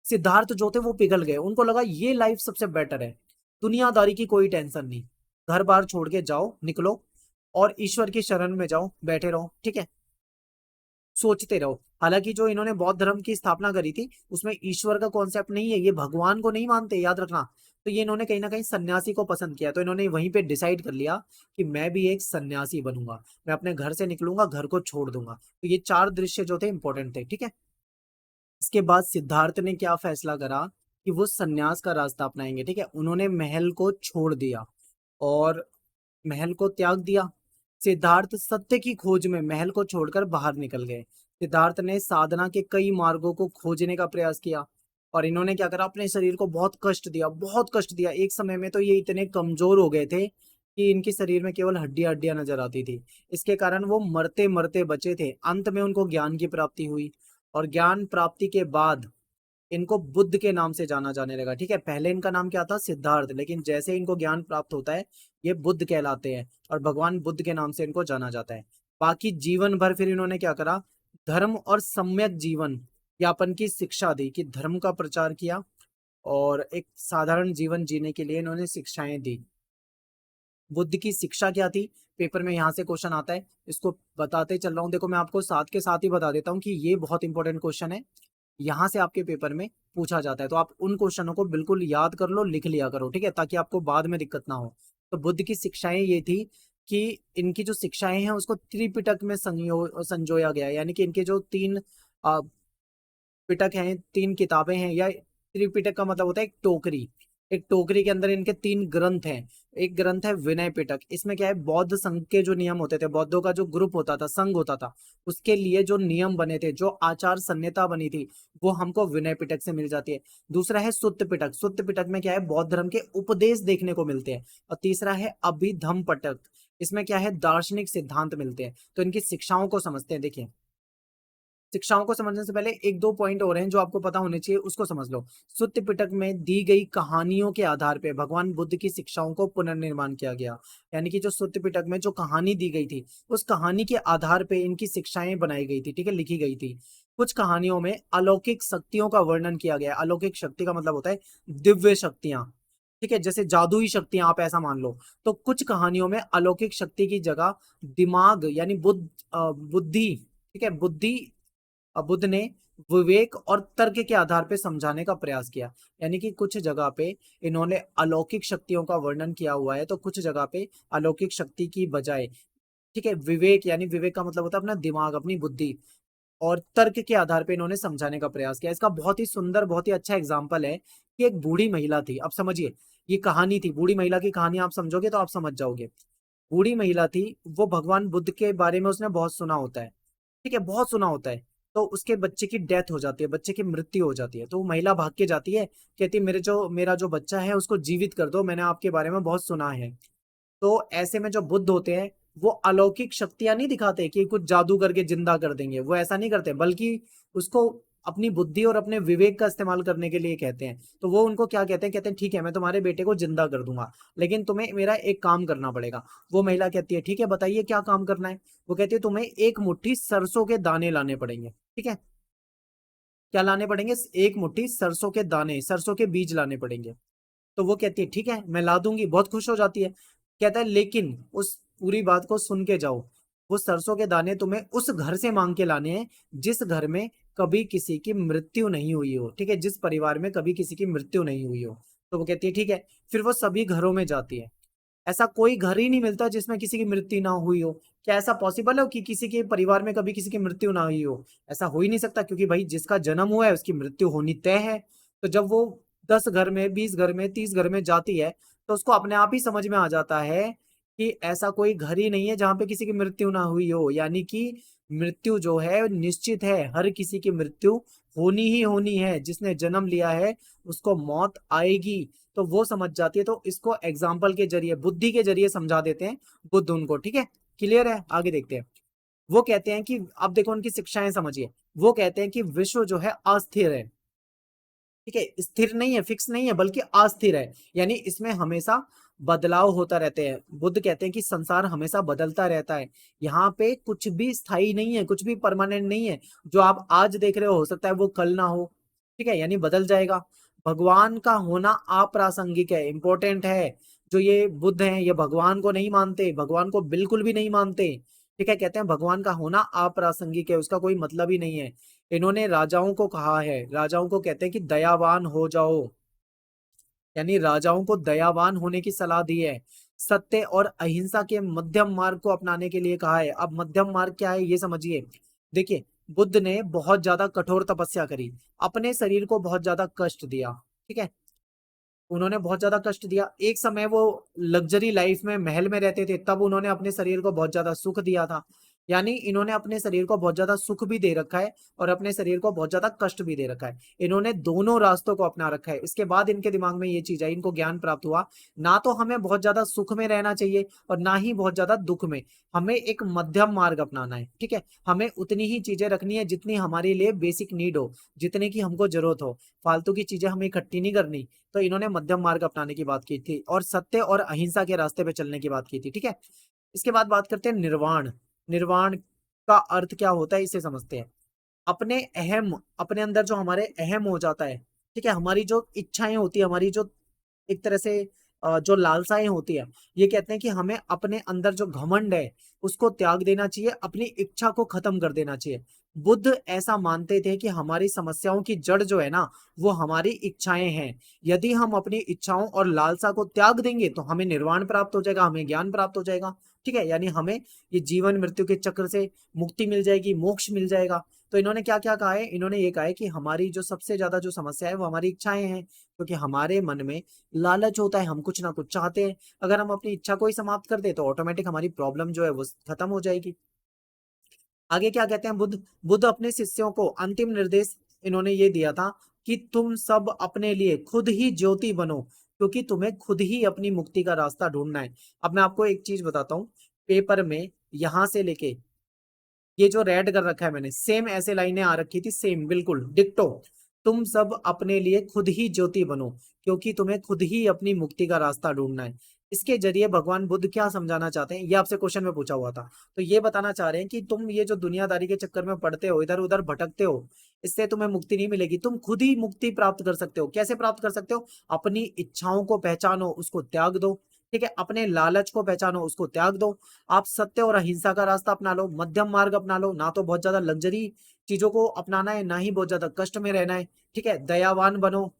सिद्धार्थ जो थे वो पिघल गए। उनको लगा ये लाइफ सबसे बेटर है, दुनियादारी की कोई टेंशन नहीं, घर बार छोड़ के जाओ, निकलो और ईश्वर की शरण में जाओ, बैठे रहो। ठीक है, सोचते रहो। हालांकि जो इन्होंने बौद्ध धर्म की स्थापना करी थी उसमें ईश्वर का कॉन्सेप्ट नहीं है, ये भगवान को नहीं मानते, याद रखना। तो ये इन्होंने कहीं ना कहीं सन्यासी को पसंद किया, तो इन्होंने वहीं पे डिसाइड कर लिया कि मैं भी एक सन्यासी बनूंगा, मैं अपने घर से निकलूंगा, घर को छोड़ दूंगा। तो ये चार दृश्य जो थे इंपॉर्टेंट थे। ठीक है, इसके बाद सिद्धार्थ ने क्या फैसला करा कि वो सन्यास का रास्ता अपनाएंगे। ठीक है, उन्होंने महल को छोड़ दिया और महल को त्याग दिया। सिद्धार्थ सत्य की खोज में महल को छोड़कर बाहर निकल गए। सिद्धार्थ ने साधना के कई मार्गों को खोजने का प्रयास किया। और इन्होंने क्या करा, अपने शरीर को बहुत कष्ट दिया, बहुत कष्ट दिया। एक समय में तो ये इतने कमजोर हो गए थे कि इनके शरीर में केवल हड्डियां हड्डियां नजर आती थी। इसके कारण वो मरते मरते बचे थे। अंत में उनको ज्ञान की प्राप्ति हुई, और ज्ञान प्राप्ति के बाद इनको बुद्ध के नाम से जाना जाने लगा। ठीक है, पहले इनका नाम क्या था, सिद्धार्थ, लेकिन जैसे इनको ज्ञान प्राप्त होता है ये बुद्ध कहलाते हैं और भगवान बुद्ध के नाम से इनको जाना जाता है। बाकी जीवन भर फिर इन्होंने क्या करा, धर्म और सम्यक जीवन यापन की शिक्षा दी, कि धर्म का प्रचार किया और एक साधारण जीवन जीने के लिए इन्होंने शिक्षाएं दी। बुद्ध की शिक्षा क्या थी, पेपर में यहाँ से क्वेश्चन आता है, इसको बताते चल रहा हूँ। देखो मैं आपको साथ के साथ ही बता देता हूँ कि ये बहुत इंपॉर्टेंट क्वेश्चन है, यहाँ से आपके पेपर में पूछा जाता है। तो आप उन क्वेश्चनों को बिल्कुल याद कर लो, लिख लिया करो। ठीक है, ताकि आपको बाद में दिक्कत ना हो। तो बुद्ध की शिक्षाएं ये थी कि इनकी जो शिक्षाएं हैं उसको त्रिपिटक में संजोया गया है। यानी कि इनके जो तीन पिटक हैं, तीन किताबें हैं, या त्रिपिटक का मतलब होता है एक टोकरी। एक टोकरी के अंदर इनके तीन ग्रंथ हैं। एक ग्रंथ है विनय पिटक, इसमें क्या है, बौद्ध संघ के जो नियम होते थे, बौद्धों का जो ग्रुप होता था, संघ होता था, उसके लिए जो नियम बने थे, जो आचार संहिता बनी थी, वो हमको विनय पिटक से मिल जाती है। दूसरा है सुत्त पिटक, सुत्त पिटक में क्या है, बौद्ध धर्म के उपदेश देखने को मिलते हैं। और तीसरा है अभिधम पिटक, इसमें क्या है, दार्शनिक सिद्धांत मिलते हैं। तो इनकी शिक्षाओं को समझते हैं। देखिए, शिक्षाओं को समझने से पहले एक दो पॉइंट और हैं जो आपको पता होने चाहिए, उसको समझ लो। सुत्त पिटक में दी गई कहानियों के आधार पे भगवान बुद्ध की शिक्षाओं को पुनर्निर्माण किया गया। यानी कि जो सुत्त पिटक में जो कहानी दी गई थी, उस कहानी के आधार पे इनकी शिक्षाएं बनाई गई थी। ठीक है, लिखी गई थी। कुछ कहानियों में अलौकिक शक्तियों का वर्णन किया गया। अलौकिक शक्ति का मतलब होता है दिव्य शक्तियां। ठीक है, जैसे जादुई शक्तियां, आप ऐसा मान लो। तो कुछ कहानियों में अलौकिक शक्ति की जगह दिमाग यानी बुद्धि, ठीक है, बुद्धि, बुद्ध ने विवेक और तर्क के आधार पे समझाने का प्रयास किया। यानी कि कुछ जगह पे इन्होंने अलौकिक शक्तियों का वर्णन किया हुआ है, तो कुछ जगह पे अलौकिक शक्ति की बजाय, ठीक है, विवेक, यानी विवेक का मतलब होता है अपना दिमाग, अपनी बुद्धि, और तर्क के आधार पे इन्होंने समझाने का प्रयास किया। इसका बहुत ही सुंदर, बहुत ही अच्छा एग्जाम्पल है कि एक बूढ़ी महिला थी। अब समझिए, ये कहानी थी, बूढ़ी महिला की कहानी आप समझोगे तो आप समझ जाओगे। बूढ़ी महिला थी, वो भगवान बुद्ध के बारे में उसने बहुत सुना होता है। ठीक है, बहुत सुना होता है। तो उसके बच्चे की डेथ हो जाती है, बच्चे की मृत्यु हो जाती है, तो वो महिला भाग के जाती है, कहती है मेरा जो बच्चा है उसको जीवित कर दो, मैंने आपके बारे में बहुत सुना है। तो ऐसे में जो बुद्ध होते हैं वो अलौकिक शक्तियां नहीं दिखाते कि कुछ जादू करके जिंदा कर देंगे, वो ऐसा नहीं करते, बल्कि उसको अपनी बुद्धि और अपने विवेक का इस्तेमाल करने के लिए कहते हैं। तो वो उनको क्या कहते हैं, कहते हैं ठीक है मैं तुम्हारे बेटे को जिंदा कर दूंगा, लेकिन तुम्हें मेरा एक काम करना पड़ेगा। वो महिला कहती है ठीक है बताइए क्या काम करना है। वो कहती है तुम्हें एक मुट्ठी सरसों के दाने लाने पड़ेंगे। ठीक है, क्या लाने पड़ेंगे, एक मुट्ठी सरसों के दाने, सरसों के बीज लाने पड़ेंगे। तो वो कहती है ठीक है मैं ला दूंगी, बहुत खुश हो जाती है। कहता है लेकिन उस पूरी बात को सुन के जाओ, वो सरसों के दाने तुम्हें उस घर से मांग के लाने हैं जिस घर में कभी किसी की मृत्यु नहीं हुई हो। ठीक है, जिस परिवार में कभी किसी की मृत्यु नहीं हुई हो। तो वो कहती है ठीक है। फिर वो सभी घरों में जाती है, ऐसा कोई घर ही नहीं मिलता जिसमें किसी की मृत्यु ना हुई हो। क्या ऐसा पॉसिबल है कि किसी के परिवार में कभी किसी की मृत्यु ना हुई हो? ऐसा हो ही नहीं सकता, क्योंकि भाई जिसका जन्म हुआ है उसकी मृत्यु होनी तय है। तो जब वो 10 घर में, 20 घर में, 30 घर में जाती है, तो उसको अपने आप ही समझ में आ जाता है कि ऐसा कोई घर ही नहीं है जहां पे किसी की मृत्यु ना हुई हो, यानी कि मृत्यु जो है निश्चित है, हर किसी की मृत्यु होनी ही होनी है, जिसने जन्म लिया है उसको मौत आएगी। तो वो समझ जाती है, तो इसको एग्जाम्पल के जरिए, बुद्धि के जरिए समझा देते हैं बुद्ध उनको। ठीक है, क्लियर है, आगे देखते हैं। वो कहते हैं कि अब देखो उनकी शिक्षाएं समझिए। वो कहते हैं कि विश्व जो है अस्थिर है। ठीक है, स्थिर नहीं है, फिक्स नहीं है, बल्कि अस्थिर है, यानी इसमें हमेशा बदलाव होता रहते हैं। बुद्ध कहते हैं कि संसार हमेशा बदलता रहता है, यहाँ पे कुछ भी स्थायी नहीं है, कुछ भी परमानेंट नहीं है। जो आप आज देख रहे हो सकता है वो कल ना हो। ठीक है, यानी बदल जाएगा। भगवान का होना अप्रासंगिक है, इंपॉर्टेंट है। जो ये बुद्ध हैं ये भगवान को नहीं मानते, भगवान को बिल्कुल भी नहीं मानते। ठीक है, कहते हैं भगवान का होना अप्रासंगिक है, उसका कोई मतलब ही नहीं है। इन्होंने राजाओं को कहा है, राजाओं को कहते हैं कि दयावान हो जाओ, यानी राजाओं को दयावान होने की सलाह दी है। सत्य और अहिंसा के मध्यम मार्ग को अपनाने के लिए कहा है। अब मध्यम मार्ग क्या है ये समझिए। देखिए, बुद्ध ने बहुत ज्यादा कठोर तपस्या करी, अपने शरीर को बहुत ज्यादा कष्ट दिया। ठीक है, उन्होंने बहुत ज्यादा कष्ट दिया। एक समय वो लग्जरी लाइफ में महल में रहते थे, तब उन्होंने अपने शरीर को बहुत ज्यादा सुख दिया था। यानी इन्होंने अपने शरीर को बहुत ज्यादा सुख भी दे रखा है और अपने शरीर को बहुत ज्यादा कष्ट भी दे रखा है। इन्होंने दोनों रास्तों को अपना रखा है। इसके बाद इनके दिमाग में ये चीज आई, इनको ज्ञान प्राप्त हुआ, ना तो हमें बहुत ज्यादा सुख में रहना चाहिए और ना ही बहुत ज्यादा दुख में, हमें एक मध्यम मार्ग अपनाना है। ठीक है, हमें उतनी ही चीजें रखनी है जितनी हमारे लिए बेसिक नीड हो, जितने की हमको जरूरत हो, फालतू की चीजें हमें इकट्ठी नहीं करनी। तो इन्होंने मध्यम मार्ग अपनाने की बात की थी और सत्य और अहिंसा के रास्ते पे चलने की बात की थी। ठीक है, इसके बाद बात करते हैं निर्वाण। निर्वाण का अर्थ क्या होता है इसे समझते हैं। अपने अहम, अपने अंदर जो हमारे अहम हो जाता है, ठीक है, हमारी जो इच्छाएं होती है, हमारी जो एक तरह से जो लालसाएं होती है, ये कहते हैं कि हमें अपने अंदर जो घमंड है उसको त्याग देना चाहिए, अपनी इच्छा को खत्म कर देना चाहिए। बुद्ध ऐसा मानते थे कि हमारी समस्याओं की जड़ जो है ना वो हमारी इच्छाएं हैं। यदि हम अपनी इच्छाओं और लालसा को त्याग देंगे तो हमें निर्वाण प्राप्त हो जाएगा, हमें ज्ञान प्राप्त हो जाएगा। ठीक है, यानी हमें ये जीवन मृत्यु के चक्र से मुक्ति मिल जाएगी, मोक्ष मिल जाएगा। तो इन्होंने क्या क्या कहा है, इन्होंने ये कहा है कि हमारी जो सबसे ज्यादा जो समस्या है वो हमारी इच्छाएं हैं, क्योंकि हमारे मन में लालच होता है, हम कुछ ना कुछ चाहते हैं। अगर हम अपनी इच्छा को ही समाप्त कर दे तो ऑटोमेटिक हमारी प्रॉब्लम जो है वो खत्म हो जाएगी। आगे क्या कहते हैं बुद्ध, बुद्ध अपने शिष्यों को अंतिम निर्देश इन्होंने ये दिया था कि तुम सब अपने लिए खुद ही ज्योति बनो, क्योंकि तुम्हें खुद ही अपनी मुक्ति का रास्ता ढूंढना है। अब मैं आपको एक चीज बताता हूँ, पेपर में यहां से लेके ये जो रेड कर रखा है मैंने, सेम ऐसे लाइनें आ रखी थी, सेम बिल्कुल डिक्टो। तुम सब अपने लिए खुद ही ज्योति बनो, क्योंकि तुम्हें खुद ही अपनी मुक्ति का रास्ता ढूंढना है। इसके जरिए भगवान बुद्ध क्या समझाना चाहते हैं, ये आपसे क्वेश्चन में पूछा हुआ था। तो ये बताना चाह रहे हैं कि तुम ये जो दुनियादारी के चक्कर में पड़ते हो, इधर उधर भटकते हो, इससे तुम्हें मुक्ति नहीं मिलेगी। तुम खुद ही मुक्ति प्राप्त कर सकते हो। कैसे प्राप्त कर सकते हो? अपनी इच्छाओं को पहचानो, उसको त्याग दो। ठीक है, अपने लालच को पहचानो, उसको त्याग दो। आप सत्य और अहिंसा का रास्ता अपना लो, मध्यम मार्ग अपना लो, ना तो बहुत ज्यादा लग्जरी चीजों को अपनाना है, ना ही बहुत ज्यादा कष्ट में रहना है। ठीक है, दयावान बनो।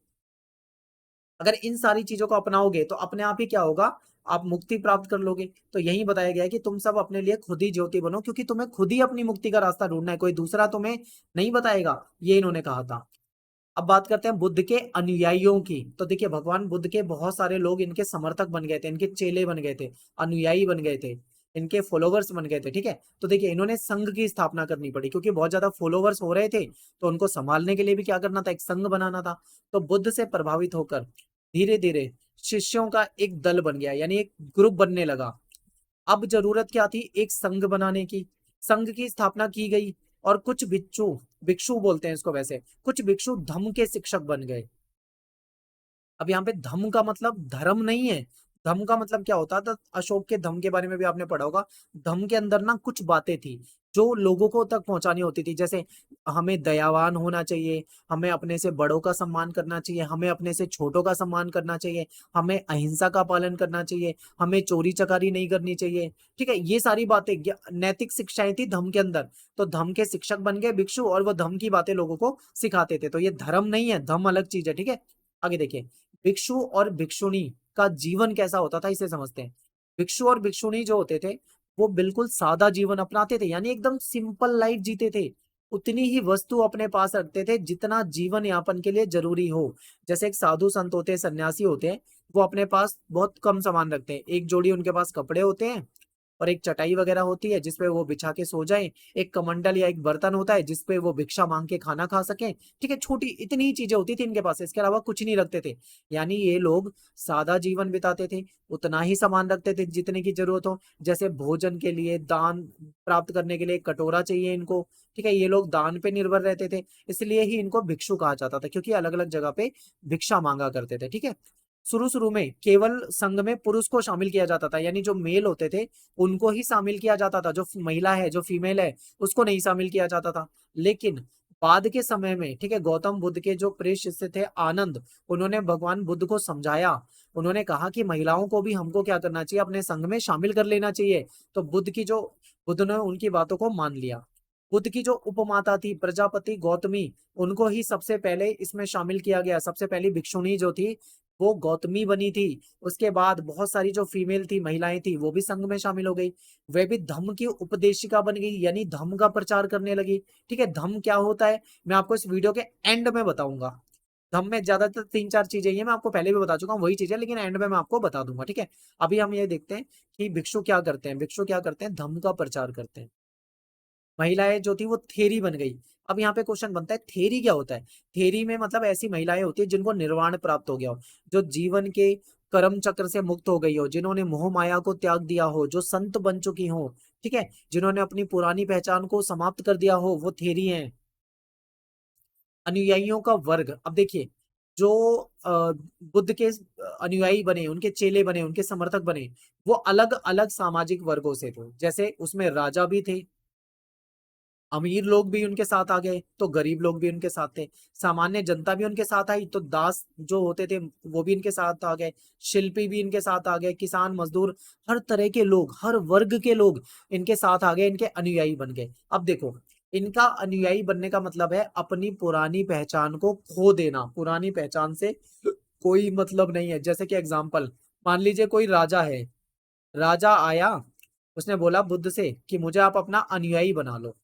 अगर इन सारी चीजों को अपनाओगे तो अपने आप ही क्या होगा, आप मुक्ति प्राप्त कर लोगे। तो यही बताया गया है कि तुम सब अपने लिए खुद ही ज्योति बनो, क्योंकि तुम्हें खुद ही अपनी मुक्ति का रास्ता ढूंढना है, कोई दूसरा तुम्हें नहीं बताएगा, ये इन्होंने कहा था। अब बात करते हैं बुद्ध के अनुयायियों की। तो देखिए, भगवान बुद्ध के बहुत सारे लोग इनके समर्थक बन गए थे, इनके चेले बन गए थे, अनुयायी बन गए थे। इनके फॉलोवर्स बन गए थे, ठीक है। तो देखिए इन्होंने संघ की स्थापना करनी पड़ी क्योंकि बहुत ज्यादा फॉलोवर्स हो रहे थे, तो उनको संभालने के लिए भी क्या करना था, एक संघ बनाना था। तो बुद्ध से प्रभावित होकर धीरे धीरे शिष्यों का एक दल बन गया, यानी एक ग्रुप बनने लगा। अब जरूरत क्या थी, एक संघ बनाने की। संघ की स्थापना की गई और कुछ भिक्षु, भिक्षु बोलते हैं इसको वैसे, कुछ भिक्षु धम्म के शिक्षक बन गए। अब यहाँ पे धम्म का मतलब धर्म नहीं है। धम्म का मतलब क्या होता था, अशोक के धम्म के बारे में भी आपने पढ़ा होगा। धम्म के अंदर ना कुछ बातें थी जो लोगों को तक पहुंचानी होती थी, जैसे हमें दयावान होना चाहिए, हमें अपने से बड़ों का सम्मान करना चाहिए, हमें अपने से छोटों का सम्मान करना चाहिए, हमें अहिंसा का पालन करना चाहिए, हमें चोरी चकारी नहीं करनी चाहिए, ठीक है। ये सारी बातें नैतिक शिक्षाएं थी धम्म के अंदर। तो धम्म के शिक्षक बन गए भिक्षु और वो धम्म की बातें लोगों को सिखाते थे। तो ये धर्म नहीं है, धम्म अलग चीज है, ठीक है। आगे देखिए, भिक्षु और भिक्षुणी का जीवन कैसा होता था, इसे समझते हैं। भिक्षु और भिक्षुणी जो होते थे वो बिल्कुल सादा जीवन अपनाते थे, यानी एकदम सिंपल लाइफ जीते थे। उतनी ही वस्तु अपने पास रखते थे जितना जीवन यापन के लिए जरूरी हो। जैसे एक साधु संत होते हैं, सन्यासी होते हैं, वो अपने पास बहुत कम सामान रखते हैं। एक जोड़ी उनके पास कपड़े होते हैं और एक चटाई वगैरह होती है जिसपे वो बिछा के सो जाए। एक कमंडल या एक बर्तन होता है जिसपे वो भिक्षा मांग के खाना खा सके, ठीक है। छोटी इतनी ही चीजें होती थी इनके पास, इसके अलावा कुछ नहीं रखते थे। यानी ये लोग सादा जीवन बिताते थे, उतना ही सामान रखते थे जितने की जरूरत हो। जैसे भोजन के लिए, दान प्राप्त करने के लिए एक कटोरा चाहिए इनको, ठीक है। ये लोग दान पे निर्भर रहते थे, इसलिए ही इनको भिक्षु कहा जाता था, क्योंकि अलग अलग जगह पे भिक्षा मांगा करते थे, ठीक है। शुरू शुरू में केवल संघ में पुरुष को शामिल किया जाता था, यानी जो मेल होते थे उनको ही शामिल किया जाता था, जो महिला है, जो फीमेल है, उसको नहीं शामिल किया जाता था। लेकिन बाद के समय में, ठीक है, गौतम बुद्ध के जो प्रिय शिष्य थे आनंद, उन्होंने भगवान बुद्ध को समझाया। उन्होंने कहा कि महिलाओं को भी हमको क्या करना चाहिए, अपने संघ में शामिल कर लेना चाहिए। तो बुद्ध ने उनकी बातों को मान लिया। बुद्ध की जो उपमाता थी प्रजापति गौतमी, उनको ही सबसे पहले इसमें शामिल किया गया। सबसे पहली भिक्षुणी जो थी वो गौतमी बनी थी। उसके बाद बहुत सारी जो फीमेल थी, महिलाएं थी, वो भी संघ में शामिल हो गई। वे भी धम्म की उपदेशिका बन गई, यानी धम्म का प्रचार करने लगी, ठीक है। धम्म क्या होता है मैं आपको इस वीडियो के एंड में बताऊंगा। धम्म में ज्यादातर तीन चार चीजें ये मैं आपको पहले भी बता चुका हूँ, वही चीजें, लेकिन एंड में मैं आपको बता दूंगा, ठीक है। अभी हम ये देखते हैं कि भिक्षु क्या करते हैं। भिक्षु क्या करते हैं, धम्म का प्रचार करते हैं। महिलाएं जो थी वो थेरी बन गई। अब यहाँ पे क्वेश्चन बनता है, थेरी क्या होता है। थेरी में मतलब ऐसी महिलाएं होती है जिनको निर्वाण प्राप्त हो गया हो, जो जीवन के कर्म चक्र से मुक्त हो गई हो, जिन्होंने मोह माया को त्याग दिया हो, जो संत बन चुकी हो, ठीक है, जिन्होंने अपनी पुरानी पहचान को समाप्त कर दिया हो, वो थेरी हैं। अनुयायियों का वर्ग, अब देखिए जो बुद्ध के अनुयायी बने, उनके चेले बने, उनके समर्थक बने, वो अलग अलग सामाजिक वर्गों से थे। जैसे उसमें राजा भी थे, अमीर लोग भी उनके साथ आ गए, तो गरीब लोग भी उनके साथ थे, सामान्य जनता भी उनके साथ आई, तो दास जो होते थे वो भी इनके साथ आ गए, शिल्पी भी इनके साथ आ गए, किसान मजदूर, हर तरह के लोग, हर वर्ग के लोग इनके साथ आ गए, इनके अनुयायी बन गए। अब देखो, इनका अनुयायी बनने का मतलब है अपनी पुरानी पहचान को खो देना। पुरानी पहचान से कोई मतलब नहीं है। जैसे कि एग्जाम्पल, मान लीजिए कोई राजा है, राजा आया, उसने बोला बुद्ध से कि मुझे आप अपना अनुयायी बना लो।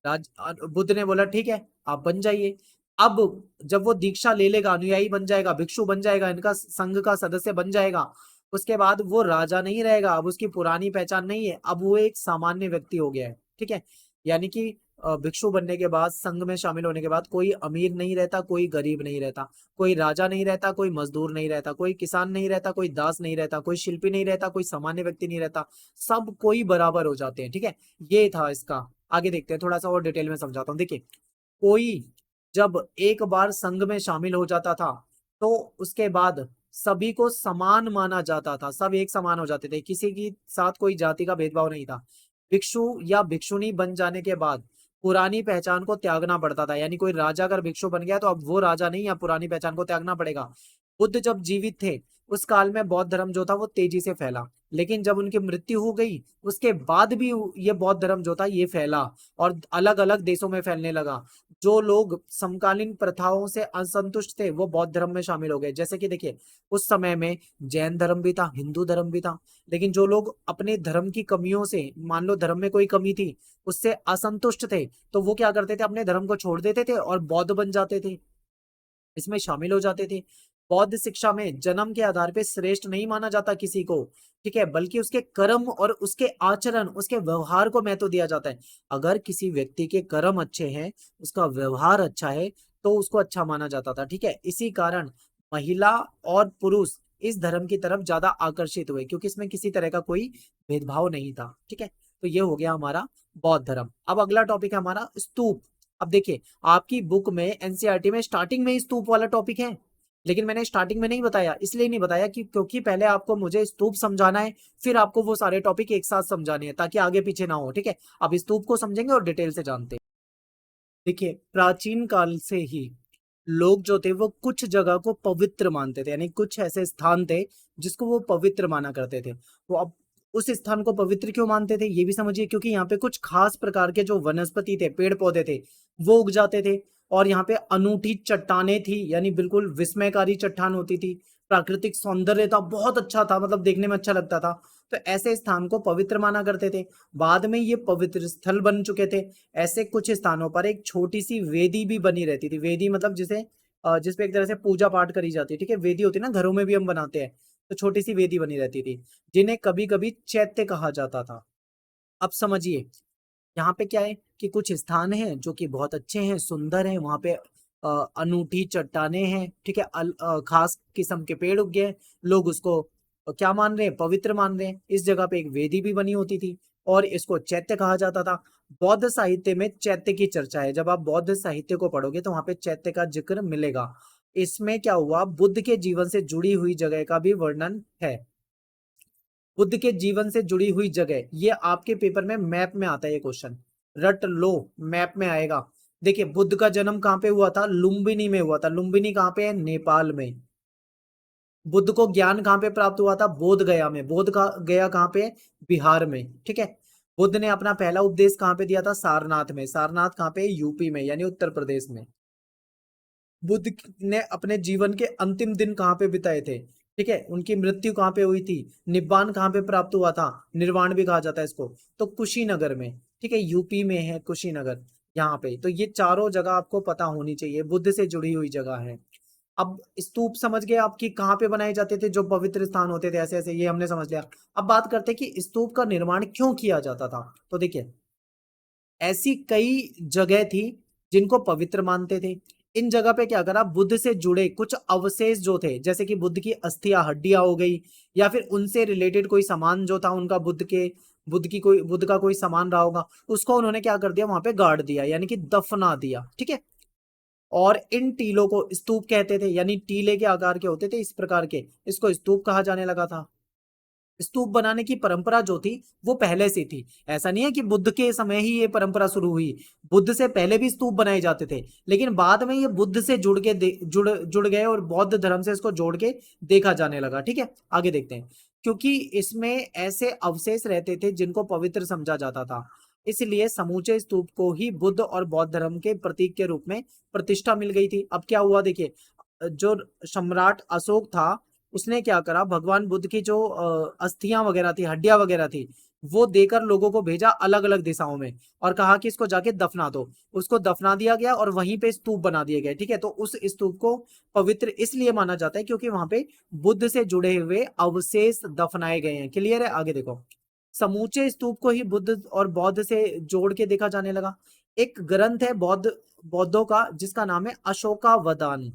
बुद्ध ने बोला ठीक है, आप बन जाइए। अब जब वो दीक्षा ले लेगा, अनुयायी बन जाएगा, भिक्षु बन जाएगा, इनका संघ का सदस्य बन जाएगा, उसके बाद वो राजा नहीं रहेगा। अब उसकी पुरानी पहचान नहीं है, अब वो एक सामान्य व्यक्ति हो गया है, ठीक है। यानी कि भिक्षु बनने के बाद, संघ में शामिल होने के बाद, कोई अमीर नहीं रहता, कोई गरीब नहीं रहता, कोई राजा नहीं रहता, कोई मजदूर नहीं रहता, कोई किसान नहीं रहता, कोई दास नहीं रहता, कोई शिल्पी नहीं रहता, कोई सामान्य व्यक्ति नहीं रहता, सब कोई बराबर हो जाते हैं, ठीक है। ये था इसका। आगे देखते हैं, थोड़ा सा और डिटेल में समझाता हूँ। देखिए, कोई जब एक बार संघ में शामिल हो जाता था तो उसके बाद सभी को समान माना जाता था, सब एक समान हो जाते थे, किसी की साथ कोई जाति का भेदभाव नहीं था। भिक्षु या भिक्षुणी बन जाने के बाद पुरानी पहचान को त्यागना पड़ता था, यानी कोई राजा अगर भिक्षु बन गया तो अब वो राजा नहीं, या पुरानी पहचान को त्यागना पड़ेगा। बुद्ध जब जीवित थे उस काल में बौद्ध धर्म जो था वो तेजी से फैला, लेकिन जब उनकी मृत्यु हो गई उसके बाद भी ये बौद्ध धर्म जो था ये फैला और अलग अलग देशों में फैलने लगा। जो लोग समकालीन प्रथाओं से असंतुष्ट थे वो बौद्ध धर्म में शामिल हो गए। जैसे कि देखिए, उस समय में जैन धर्म भी था, हिंदू धर्म भी था, लेकिन जो लोग अपने धर्म की कमियों से, मान लो धर्म में कोई कमी थी, उससे असंतुष्ट थे, तो वो क्या करते थे, अपने धर्म को छोड़ देते थे और बौद्ध बन जाते थे, इसमें शामिल हो जाते थे। बौद्ध शिक्षा में जन्म के आधार पे श्रेष्ठ नहीं माना जाता किसी को, ठीक है, बल्कि उसके कर्म और उसके आचरण, उसके व्यवहार को महत्व दिया जाता है। अगर किसी व्यक्ति के कर्म अच्छे हैं, उसका व्यवहार अच्छा है, तो उसको अच्छा माना जाता था, ठीक है। इसी कारण महिला और पुरुष इस धर्म की तरफ ज्यादा आकर्षित हुए, क्योंकि इसमें किसी तरह का कोई भेदभाव नहीं था, ठीक है। तो ये हो गया हमारा बौद्ध धर्म। अब अगला टॉपिक है हमारा स्तूप। अब देखिए, आपकी बुक में एनसीईआरटी में स्टार्टिंग में ही स्तूप वाला टॉपिक है, लेकिन मैंने स्टार्टिंग में नहीं बताया, इसलिए नहीं बताया कि क्योंकि पहले आपको मुझे स्तूप समझाना है, फिर आपको वो सारे टॉपिक एक साथ समझाने हैं, ताकि आगे पीछे ना हो, ठीक है। अब स्तूप को समझेंगे और डिटेल से जानते हैं। देखिए, प्राचीन काल से ही लोग जो थे वो कुछ जगह को पवित्र मानते थे, यानी कुछ ऐसे स्थान थे जिसको वो पवित्र माना करते थे। वो अब उस स्थान को पवित्र क्यों मानते थे ये भी समझिए, क्योंकि यहाँ पे कुछ खास प्रकार के जो वनस्पति थे, पेड़ पौधे थे, वो उग जाते थे। और यहाँ पे अनूठी चट्टानें थी, यानी बिल्कुल विस्मयकारी चट्टान होती थी। प्राकृतिक सौंदर्य था, बहुत अच्छा था, मतलब देखने में अच्छा लगता था। तो ऐसे स्थान को पवित्र माना करते थे। बाद में ये पवित्र स्थल बन चुके थे। ऐसे कुछ स्थानों पर एक छोटी सी वेदी भी बनी रहती थी। वेदी मतलब जिसे जिसपे एक तरह से पूजा पाठ करी जाती है, ठीक है। वेदी होती है ना, घरों में भी हम बनाते हैं, तो छोटी सी वेदी बनी रहती थी, जिन्हें कभी कभी चैत्य कहा जाता था। अब समझिए, यहाँ पे क्या है कि कुछ स्थान हैं जो कि बहुत अच्छे हैं, सुंदर हैं, वहां पे अनूठी चट्टानें हैं, ठीक है, खास किस्म के पेड़ उग गए हैं। लोग उसको क्या मान रहे हैं, पवित्र मान रहे हैं। इस जगह पे एक वेदी भी बनी होती थी, और इसको चैत्य कहा जाता था। बौद्ध साहित्य में चैत्य की चर्चा है। जब आप बौद्ध साहित्य को पढ़ोगे तो वहां पे चैत्य का जिक्र मिलेगा। इसमें क्या हुआ, बुद्ध के जीवन से जुड़ी हुई जगह का भी वर्णन है। बुद्ध के जीवन से जुड़ी हुई जगह, ये आपके पेपर में मैप में आता है, ये क्वेश्चन रट लो, मैप में आएगा। देखिए, बुद्ध का जन्म कहाँ पे हुआ था, लुम्बिनी में हुआ था। लुम्बिनी कहाँ पे है, नेपाल में। बुद्ध को ज्ञान कहाँ पे प्राप्त हुआ था, बोध गया में। बोध का गया कहाँ पे है, बिहार में, ठीक है। बुद्ध ने अपना पहला उपदेश कहाँ पे दिया था, सारनाथ में। सारनाथ कहाँ पे है, यूपी में, यानी उत्तर प्रदेश में। बुद्ध ने अपने जीवन के अंतिम दिन कहाँ पे बिताए थे, ठीक है। उनकी मृत्यु कहाँ पे हुई थी, निब्बान कहाँ पे प्राप्त हुआ था, निर्वाण भी कहा जाता है इसको, तो कुशीनगर में, ठीक है, यूपी में है कुशीनगर, यहाँ पे। तो ये चारों जगह आपको पता होनी चाहिए, बुद्ध से जुड़ी हुई जगह है। अब स्तूप समझ गए आपकी कहाँ पे बनाए जाते थे, जो पवित्र स्थान होते थे, ऐसे ऐसे, ये हमने समझ लिया। अब बात करते हैं कि स्तूप का निर्माण क्यों किया जाता था। तो देखिए, ऐसी कई जगह थी जिनको पवित्र मानते थे। इन जगह पे क्या करा, बुद्ध से जुड़े कुछ अवशेष जो थे, जैसे कि बुद्ध की अस्थियां, हड्डियां हो गई, या फिर उनसे रिलेटेड कोई सामान जो था उनका, बुद्ध का कोई सामान रहा होगा, उसको उन्होंने क्या कर दिया, वहां पे गाड़ दिया, यानी कि दफना दिया, ठीक है। और इन टीलों को स्तूप कहते थे, यानी टीले के आकार के होते थे इस प्रकार के, इसको स्तूप कहा जाने लगा था। स्तूप बनाने की परंपरा जो थी वो पहले से थी। ऐसा नहीं है कि बुद्ध के समय ही ये परंपरा शुरू हुई। बुद्ध से पहले भी स्तूप बनाए जाते थे, लेकिन बाद में ये बुद्ध से जुड़ गए, और बौद्ध धर्म से इसको जोड़ के देखा जाने लगा, ठीक है। आगे देखते हैं। क्योंकि इसमें ऐसे अवशेष रहते थे जिनको पवित्र समझा जाता था, इसलिए समूचे स्तूप को ही बुद्ध और बौद्ध धर्म के प्रतीक के रूप में प्रतिष्ठा मिल गई थी। अब क्या हुआ देखिए, जो सम्राट अशोक था, उसने क्या करा, भगवान बुद्ध की जो अस्थियां वगैरह थी, हड्डियां वगैरह थी, वो देकर लोगों को भेजा अलग अलग दिशाओं में, और कहा कि इसको जाके दफना दो। उसको दफना दिया गया और वहीं पे स्तूप बना दिए गए, ठीक है। तो उस स्तूप को पवित्र इसलिए माना जाता है क्योंकि वहां पे बुद्ध से जुड़े हुए अवशेष दफनाए गए हैं। क्लियर है, आगे देखो। समूचे स्तूप को ही बुद्ध और बौद्ध से जोड़ के देखा जाने लगा। एक ग्रंथ है बौद्धों का, जिसका नाम है अशोकावदान,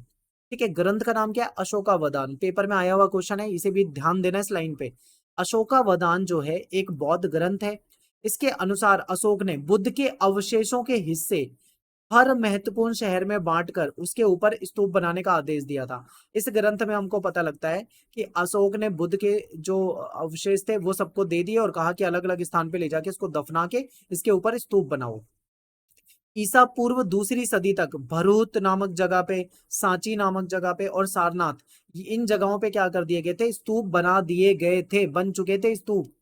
ठीक है। ग्रंथ का नाम क्या है, अशोकावदान। पेपर में आया हुआ क्वेश्चन है, इसे भी ध्यान देना इस लाइन पे। अशोकावदान जो है एक बौद्ध ग्रंथ है। इसके अनुसार अशोक ने बुद्ध के अवशेषों के हिस्से हर महत्वपूर्ण शहर में बांटकर उसके ऊपर स्तूप बनाने का आदेश दिया था। इस ग्रंथ में हमको पता लगता है कि अशोक ने बुद्ध के जो अवशेष थे वो सबको दे दिए, और कहा कि अलग अलग स्थान पे ले जाके इसको दफना के इसके ऊपर स्तूप बनाओ। ईसा पूर्व दूसरी सदी तक भरूच नामक जगह पे, सांची नामक जगह पे, और सारनाथ, इन जगहों पे क्या कर दिए गए थे, स्तूप बना दिए गए थे, बन चुके थे स्तूप।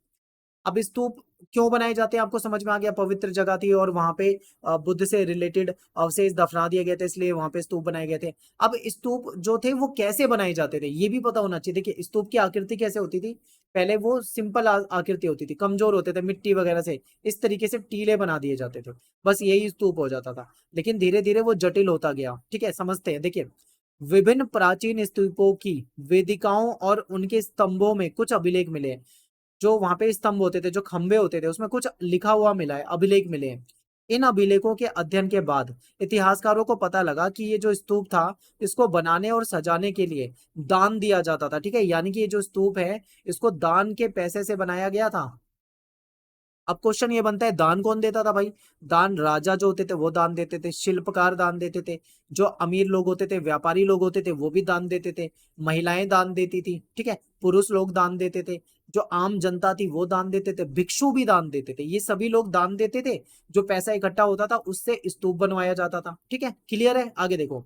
अब स्तूप क्यों बनाए जाते हैं आपको समझ में आ गया, पवित्र जगह थी और वहां पे बुद्ध से रिलेटेड अवशेष दफना दिए गए थे, इसलिए वहां पे स्तूप बनाए गए थे। अब स्तूप जो थे वो कैसे बनाए जाते थे ये भी पता होना चाहिए। देखिए, स्तूप की आकृति कैसे होती थी, पहले वो सिंपल आकृति होती थी, कमजोर होते थे, मिट्टी वगैरह से इस तरीके से टीले बना दिए जाते थे, बस यही स्तूप हो जाता था। लेकिन धीरे धीरे वो जटिल होता गया, ठीक है, समझते हैं। देखिए, विभिन्न प्राचीन स्तूपों की वेदिकाओं और उनके स्तंभों में कुछ अभिलेख मिले हैं। जो वहां पे स्तंभ होते थे, जो खंबे होते थे, उसमें कुछ लिखा हुआ मिला है, अभिलेख मिले हैं। इन अभिलेखों के अध्ययन के बाद इतिहासकारों को पता लगा कि ये जो स्तूप था, इसको बनाने और सजाने के लिए दान दिया जाता था। ठीक है, यानी कि ये जो स्तूप है, इसको दान के पैसे से बनाया गया था। अब क्वेश्चन ये बनता है, दान कौन देता था भाई? दान राजा जो होते थे वो दान देते थे, शिल्पकार दान देते थे, जो अमीर लोग होते थे, व्यापारी लोग होते थे, वो भी दान देते थे, महिलाएं दान देती थी, ठीक है, पुरुष लोग दान देते थे, जो आम जनता थी वो दान देते थे, भिक्षु भी दान देते थे, ये सभी लोग दान देते थे। जो पैसा इकट्ठा होता था उससे स्तूप बनवाया जाता था। ठीक है, क्लियर है? आगे देखो,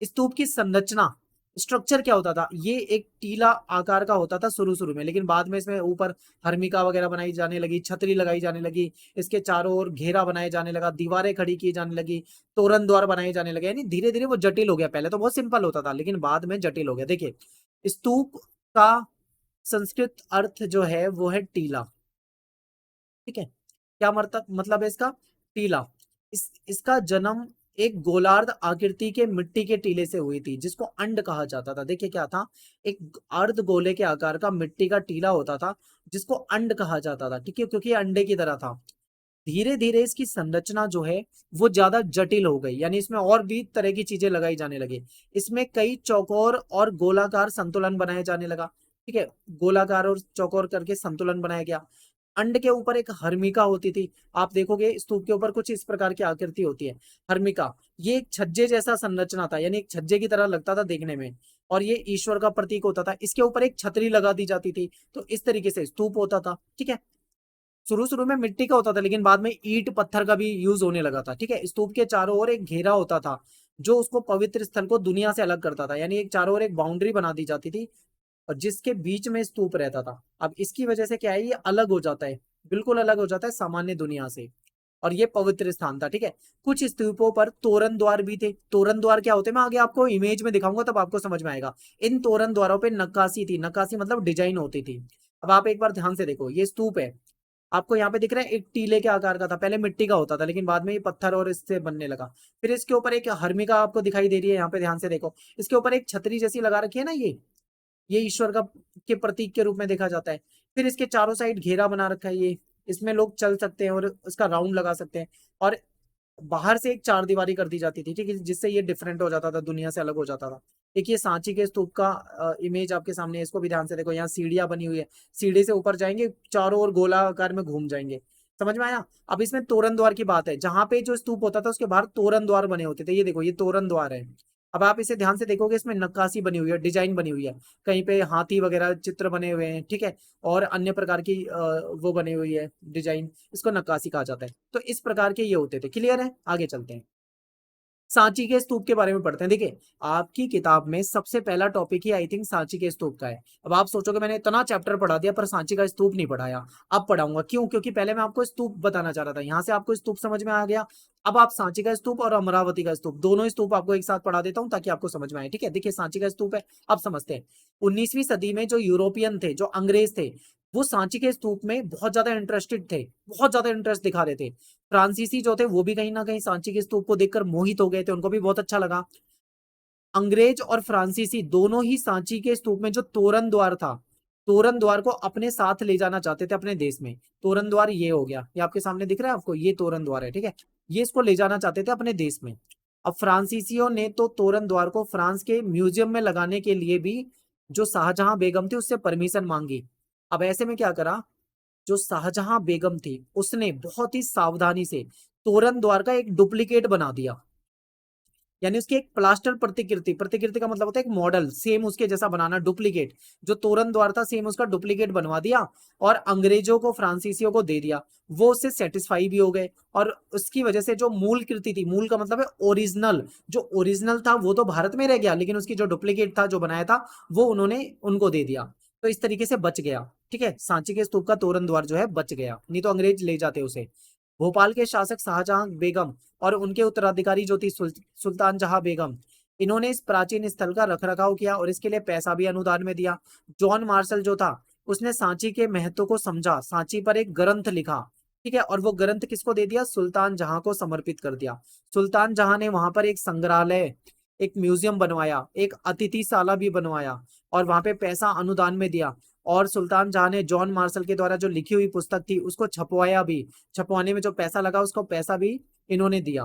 स्तूप की संरचना, स्ट्रक्चर क्या होता था? ये एक टीला आकार का होता था शुरू शुरू में, लेकिन बाद में इसमें ऊपर हर्मिका वगैरह बनाई जाने लगी, छतरी लगाई जाने लगी, इसके चारों ओर घेरा बनाया जाने लगा, दीवारें खड़ी की जाने लगी, तोरण द्वार बनाए जाने लगे। यानी धीरे धीरे वो जटिल हो गया। पहले तो बहुत सिंपल होता था, लेकिन बाद में जटिल हो गया। देखिए, स्तूप का संस्कृत अर्थ जो है वो है टीला। ठीक है, क्या मतलब है इसका? टीला। इसका जन्म एक गोलार्ध आकृति के मिट्टी के टीले से हुई थी, जिसको अंड कहा जाता था। देखिए क्या था, एक अर्ध गोले के आकार का मिट्टी का टीला होता था, जिसको अंड कहा जाता था। ठीक है, क्योंकि ये अंडे की तरह था। धीरे धीरे इसकी संरचना जो है वो ज्यादा जटिल हो गई, यानी इसमें और भी तरह की चीजें लगाई जाने लगी। इसमें कई चौकोर और गोलाकार संतुलन बनाया जाने लगा। ठीक है, गोलाकार और चौकोर करके संतुलन बनाया गया। अंड के ऊपर एक हर्मिका होती थी। आप देखोगे स्तूप के ऊपर कुछ इस प्रकार की आकृति होती है, हर्मिका। ये एक छज्जे जैसा संरचना था, यानी एक छज्जे की तरह लगता था देखने में, और ये ईश्वर का प्रतीक होता था। इसके ऊपर एक छतरी लगा दी जाती थी, तो इस तरीके से स्तूप होता था। ठीक है, शुरू शुरू में मिट्टी का होता था, लेकिन बाद में ईंट पत्थर का भी यूज होने लगा था। ठीक है, स्तूप के चारों ओर एक घेरा होता था, जो उसको पवित्र स्थल को दुनिया से अलग करता था। यानी एक चारों ओर एक बाउंड्री बना दी जाती थी, और जिसके बीच में स्तूप रहता था। अब इसकी वजह से क्या है, ये अलग हो जाता है, बिल्कुल अलग हो जाता है सामान्य दुनिया से, और ये पवित्र स्थान था। ठीक है, कुछ स्तूपों पर तोरण द्वार भी थे। तोरण द्वार क्या होते हैं, मैं आगे आपको इमेज में दिखाऊंगा, तब आपको समझ में आएगा। इन तोरण द्वारों पे नक्काशी थी, नक्काशी मतलब डिजाइन होती थी। अब आप एक बार ध्यान से देखो, ये स्तूप है, आपको यहाँ पे दिख रहा है, एक टीले के आकार का था, पहले मिट्टी का होता था, लेकिन बाद में ये पत्थर और इससे बनने लगा। फिर इसके ऊपर एक हर्मिका आपको दिखाई दे रही है, यहाँ पे ध्यान से देखो, इसके ऊपर एक छतरी जैसी लगा रखी है ना, ये ईश्वर का के प्रतीक के रूप में देखा जाता है। फिर इसके चारों साइड घेरा बना रखा है, ये इसमें लोग चल सकते हैं और उसका राउंड लगा सकते हैं। और बाहर से एक चार दीवारी कर दी जाती थी, ठीक है, जिससे ये डिफरेंट हो जाता था, दुनिया से अलग हो जाता था। एक ये सांची के स्तूप का इमेज आपके सामने है, इसको भी ध्यान से देखो, यहाँ सीढ़ियां बनी हुई है, सीढ़ी से ऊपर जाएंगे, चारों ओर गोलाकार में घूम जाएंगे। समझ में आया? अब इसमें तोरण द्वार की बात है, जहां पे जो स्तूप होता था उसके बाहर तोरण द्वार बने होते थे। ये देखो, ये तोरण द्वार है। अब आप इसे ध्यान से देखोगे, इसमें नक्काशी बनी हुई है, डिजाइन बनी हुई है, कहीं पे हाथी वगैरह चित्र बने हुए हैं। ठीक है, और अन्य प्रकार की वो बनी हुई है डिजाइन, इसको नक्काशी कहा जाता है। तो इस प्रकार के ये होते थे। क्लियर है? आगे चलते हैं, सांची के स्तूप के बारे में पढ़ते हैं। देखिए, आपकी किताब में सबसे पहला topic he I think Sanchi के स्तूप का है। अब आप सोचोगे मैंने इतना चैप्टर पढ़ा दिया पर सांची का स्तूप नहीं पढ़ाया। अब पढ़ाऊंगा, क्यों? क्योंकि पहले मैं आपको स्तूप बताना चाह रहा था, यहां से आपको स्तूप समझ में आ गया। अब आप सांची का स्तूप और अमरावती का स्तूप, दोनों स्तूप आपको एक साथ पढ़ा देता हूं ताकि आपको समझ में आए। ठीक है, देखिए, सांची का स्तूप है, अब समझते हैं। 19वीं सदी में जो यूरोपियन थे, जो अंग्रेज थे, वो सांची के स्तूप में बहुत ज्यादा इंटरेस्टेड थे, बहुत ज्यादा इंटरेस्ट दिखा रहे थे। फ्रांसीसी जो थे वो भी कहीं ना कहीं सांची के स्तूप को देखकर मोहित हो गए थे, उनको भी बहुत अच्छा लगा। अंग्रेज और फ्रांसीसी दोनों ही सांची के स्तूप में जो तोरण द्वार था, तोरण द्वार को अपने साथ ले जाना चाहते थे अपने देश में। तोरण द्वार ये हो गया, ये आपके सामने दिख रहा है आपको, ये तोरण द्वार है। ठीक है, ये इसको ले जाना चाहते थे अपने देश में। अब फ्रांसीसियों ने तो तोरण द्वार को फ्रांस के म्यूजियम में लगाने के लिए भी जो शाहजहां बेगम थी उससे परमिशन मांगी। अब ऐसे में क्या करा, जो शाहजहां बेगम थी उसने बहुत ही सावधानी से तोरण द्वार का एक डुप्लीकेट बना दिया, यानी उसकी एक प्लास्टर प्रतिकृति, प्रतिकृति का मतलब होता है एक मॉडल, सेम उसके जैसा बनाना, डुप्लीकेट। जो तोरण द्वार था सेम उसका डुप्लीकेट बनवा दिया, और अंग्रेजों को, फ्रांसीसियों को दे दिया। वो उससे सेटिस्फाई भी हो गए, और उसकी वजह से जो मूल कृति थी, मूल का मतलब है ओरिजिनल, जो ओरिजिनल था वो तो भारत में रह गया, लेकिन उसकी जो डुप्लीकेट था, जो बनाया था, वो उन्होंने उनको दे दिया। तो इस तरीके से बच गया। ठीक है, सांची के स्तूप का तोरण द्वार जो है बच गया, नहीं तो अंग्रेज ले जाते उसे। भोपाल के शासक शाहजहां बेगम और उनके उत्तराधिकारी जो थी सुल्तान जहां बेगम, इन्होंने इस प्राचीन स्थल का रखरखाव किया और इसके लिए पैसा भी अनुदान में दिया। जॉन मार्शल जो था, उसने सांची के महत्व को समझा, सांची पर एक ग्रंथ लिखा। ठीक है, और वो ग्रंथ किसको दे दिया? सुल्तान जहां को समर्पित कर दिया। सुल्तान जहां ने वहां पर एक संग्रहालय एक म्यूजियम बनवाया, एक अतिथिशाला भी बनवाया और वहां पे पैसा अनुदान में दिया। और सुल्तान जहां ने जॉन मार्शल के द्वारा जो लिखी हुई पुस्तक थी उसको छपवाया भी, छपवाने में जो पैसा लगा उसको पैसा भी इन्होंने दिया।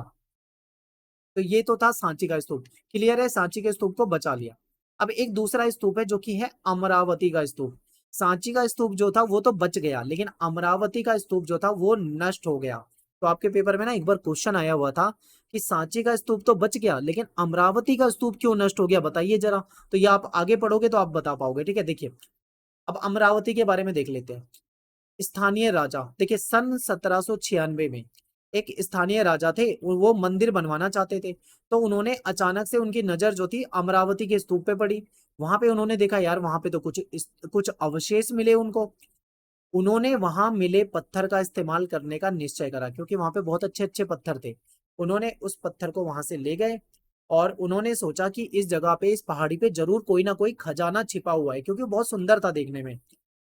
तो ये तो था सांची का स्तूप। क्लियर है, सांची के स्तूप को बचा लिया। अब एक दूसरा स्तूप है जो कि है अमरावती का स्तूप। सांची का स्तूप जो था वो तो बच गया, लेकिन अमरावती का स्तूप जो था वो नष्ट हो गया। तो आपके पेपर में ना एक बार क्वेश्चन आया हुआ था कि सांची का स्तूप तो बच गया लेकिन अमरावती का स्तूप क्यों नष्ट हो गया, बताइए जरा। तो ये आप आगे पढ़ोगे तो आप बता पाओगे। ठीक है, देखिए अब अमरावती के बारे में देख लेते हैं। स्थानीय राजा, देखिए सन 1796 में एक स्थानीय राजा थे, वो मंदिर बनवाना चाहते थे। तो उन्होंने अचानक से उनकी नजर जो थी अमरावती के स्तूप पे पड़ी। वहां पे उन्होंने देखा यार वहां पे तो कुछ अवशेष मिले उनको। उन्होंने वहां मिले पत्थर का इस्तेमाल करने का निश्चय करा, क्योंकि वहां पे बहुत अच्छे अच्छे पत्थर थे। उन्होंने उस पत्थर को वहां से ले गए और उन्होंने सोचा कि इस जगह पे, इस पहाड़ी पे जरूर कोई ना कोई खजाना छिपा हुआ है, क्योंकि बहुत सुंदर था देखने में।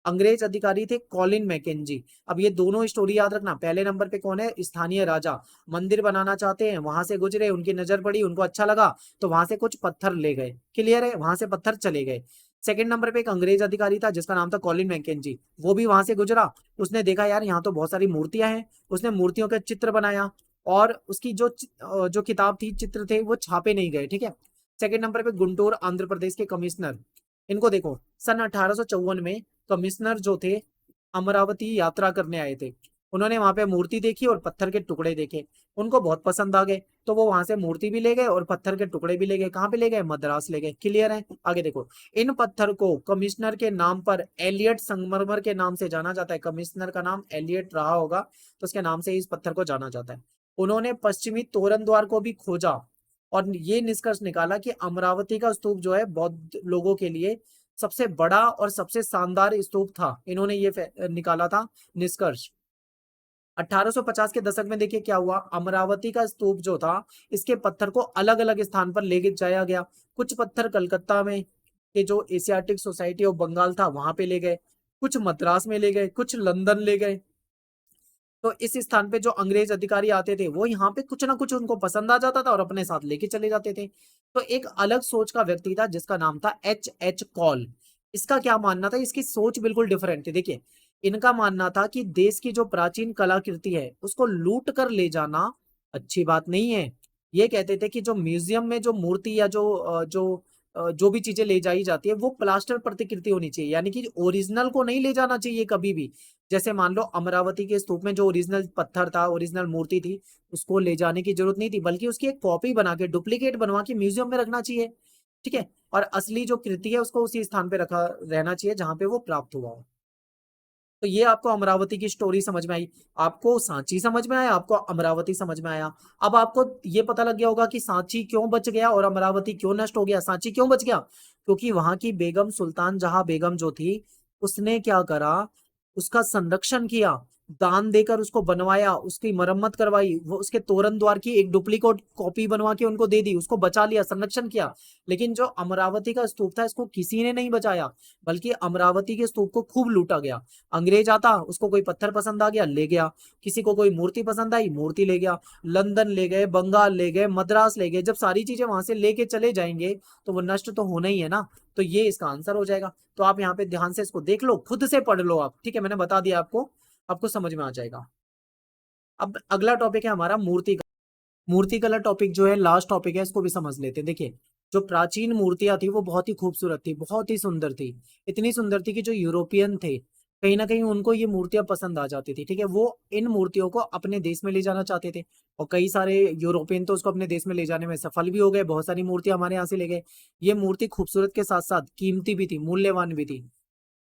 अंग्रेज अधिकारी थे कॉलिन मैकेंजी। अब ये दोनों स्टोरी याद रखना। पहले नंबर पे कौन है, स्थानीय राजा मंदिर बनाना चाहते हैं, वहां से गुजरे, उनकी नजर पड़ी, उनको अच्छा लगा तो वहां से कुछ पत्थर ले गए। क्लियर है, वहां से पत्थर चले गए। सेकंड नंबर पे एक अंग्रेज अधिकारी था जिसका नाम था कॉलिन मैकेंजी। वो भी वहां से गुजरा, उसने देखा यार यहाँ तो बहुत सारी मूर्तियां हैं, उसने मूर्तियों के चित्र बनाया और उसकी जो किताब थी, चित्र थे, वो छापे नहीं गए। ठीक है। सेकंड नंबर पे गुंटूर आंध्र प्रदेश के कमिश्नर। इनको देखो, सन 1854 में कमिश्नर जो थे अमरावती यात्रा करने आए थे। उन्होंने वहां पे मूर्ति देखी और पत्थर के टुकड़े देखे, उनको बहुत पसंद आ गए। तो वो वहां से मूर्ति भी ले गए और पत्थर के टुकड़े भी ले गए। कहाँ पे ले गए, मद्रास ले गए। क्लियर है, आगे देखो। इन पत्थर को कमिश्नर के नाम पर एलियट संगमरमर के नाम से जाना जाता है। कमिश्नर का नाम एलियट रहा होगा तो उसके नाम से इस पत्थर को जाना जाता है। उन्होंने पश्चिमी तोरण द्वार को भी खोजा और ये निष्कर्ष निकाला कि अमरावती का स्तूप जो है बौद्ध लोगों के लिए सबसे बड़ा और सबसे शानदार स्तूप था। इन्होंने ये निकाला था निष्कर्ष। 1850 के दशक में देखिए क्या हुआ, अमरावती का स्तूप जो था इसके पत्थर को अलग अलग स्थान पर ले जाया गया। कुछ पत्थर कलकत्ता में के जो एशियाटिक सोसाइटी ऑफ बंगाल था वहां पे ले गए, कुछ मद्रास में ले गए, कुछ लंदन ले गए। तो इस स्थान पे जो अंग्रेज अधिकारी आते थे वो यहाँ पे कुछ ना कुछ उनको पसंद आ जाता था और अपने साथ लेके चले जाते थे। तो एक अलग सोच का व्यक्ति था जिसका नाम था एच एच कॉल। इसका क्या मानना था, इसकी सोच बिल्कुल डिफरेंट थी। देखिए इनका मानना था कि देश की जो प्राचीन कलाकृति है उसको लूट कर ले जाना अच्छी बात नहीं है। ये कहते थे कि जो म्यूजियम में जो मूर्ति या जो भी चीजें ले जाई जाती है वो प्लास्टर प्रतिकृति होनी चाहिए, यानी कि ओरिजिनल को नहीं ले जाना चाहिए कभी भी। जैसे मान लो अमरावती के स्तूप में जो ओरिजिनल पत्थर था, ओरिजिनल मूर्ति थी, उसको ले जाने की जरूरत नहीं थी, बल्कि उसकी एक कॉपी बना के, डुप्लीकेट बनवा के म्यूजियम में रखना चाहिए। ठीक है। और असली जो कृति है उसको उसी स्थान पे रखा रहना चाहिए जहां पे वो प्राप्त हुआ हो। तो ये आपको अमरावती की स्टोरी समझ में आई। आपको सांची समझ में आया, आपको अमरावती समझ में आया। अब आपको ये पता लग गया होगा कि सांची क्यों बच गया और अमरावती क्यों नष्ट हो गया। सांची क्यों बच गया, क्योंकि वहां की बेगम सुल्तान जहां बेगम जो थी उसने क्या करा, उसका संरक्षण किया, दान देकर उसको बनवाया, उसकी मरम्मत करवाई, वो उसके तोरण द्वार की एक डुप्लीकेट कॉपी बनवा के उनको दे दी, उसको बचा लिया, संरक्षण किया। लेकिन जो अमरावती का स्तूप था इसको किसी ने नहीं बचाया, बल्कि अमरावती के स्तूप को खूब लूटा गया। अंग्रेज आता, उसको कोई पत्थर पसंद आ गया ले गया, किसी को कोई मूर्ति पसंद आई मूर्ति ले गया, लंदन ले गए, बंगाल ले गए, मद्रास ले गए। जब सारी चीजें वहां से लेके चले जाएंगे तो वो नष्ट तो होना ही है ना। तो ये इसका आंसर हो जाएगा। तो आप यहाँ पे ध्यान से इसको देख लो, खुद से पढ़ लो आप। ठीक है, मैंने बता दिया आपको, आपको समझ में आ जाएगा। अब अगला टॉपिक है हमारा मूर्ति। मूर्ति कला टॉपिक जो है लास्ट टॉपिक है, इसको भी समझ लेते हैं। देखिए जो प्राचीन मूर्तियां थी वो बहुत ही खूबसूरत थी, बहुत ही सुंदर थी। इतनी सुंदर थी कि जो यूरोपियन थे कहीं ना कहीं उनको ये मूर्तियां पसंद आ जाती थी। ठीक है, वो इन मूर्तियों को अपने देश में ले जाना चाहते थे और कई सारे यूरोपियन तो उसको अपने देश में ले जाने में सफल भी हो गए। बहुत सारी मूर्तियां हमारे यहाँ से ले गए। ये मूर्ति खूबसूरत के साथ साथ कीमती भी थी, मूल्यवान भी थी।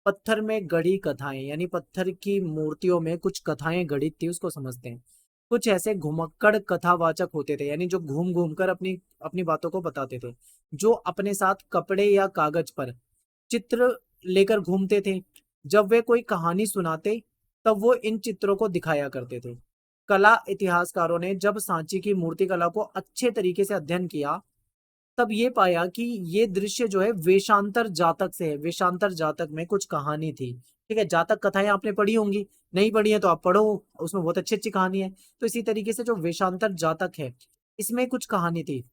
पत्थर में गढ़ी कथाएं, यानी पत्थर की मूर्तियों में कुछ कथाएं गढ़ी थी, उसको समझते हैं। कुछ ऐसे घुमक्कड़ कथावाचक होते थे, यानी जो घूम घूम कर अपनी अपनी बातों को बताते थे, जो अपने साथ कपड़े या कागज पर चित्र लेकर घूमते थे। जब वे कोई कहानी सुनाते तब वो इन चित्रों को दिखाया करते थे। कला इतिहासकारों ने जब सांची की मूर्ति कला को अच्छे तरीके से अध्ययन किया तब ये पाया कि ये दृश्य जो है वेशांतर जातक से है। वेशांतर जातक में कुछ कहानी थी। ठीक है, जातक कथाएं आपने पढ़ी होंगी, नहीं पढ़ी है तो आप पढ़ो, उसमें बहुत अच्छी अच्छी कहानी है। तो इसी तरीके से जो वेशांतर जातक है इसमें कुछ कहानी थी।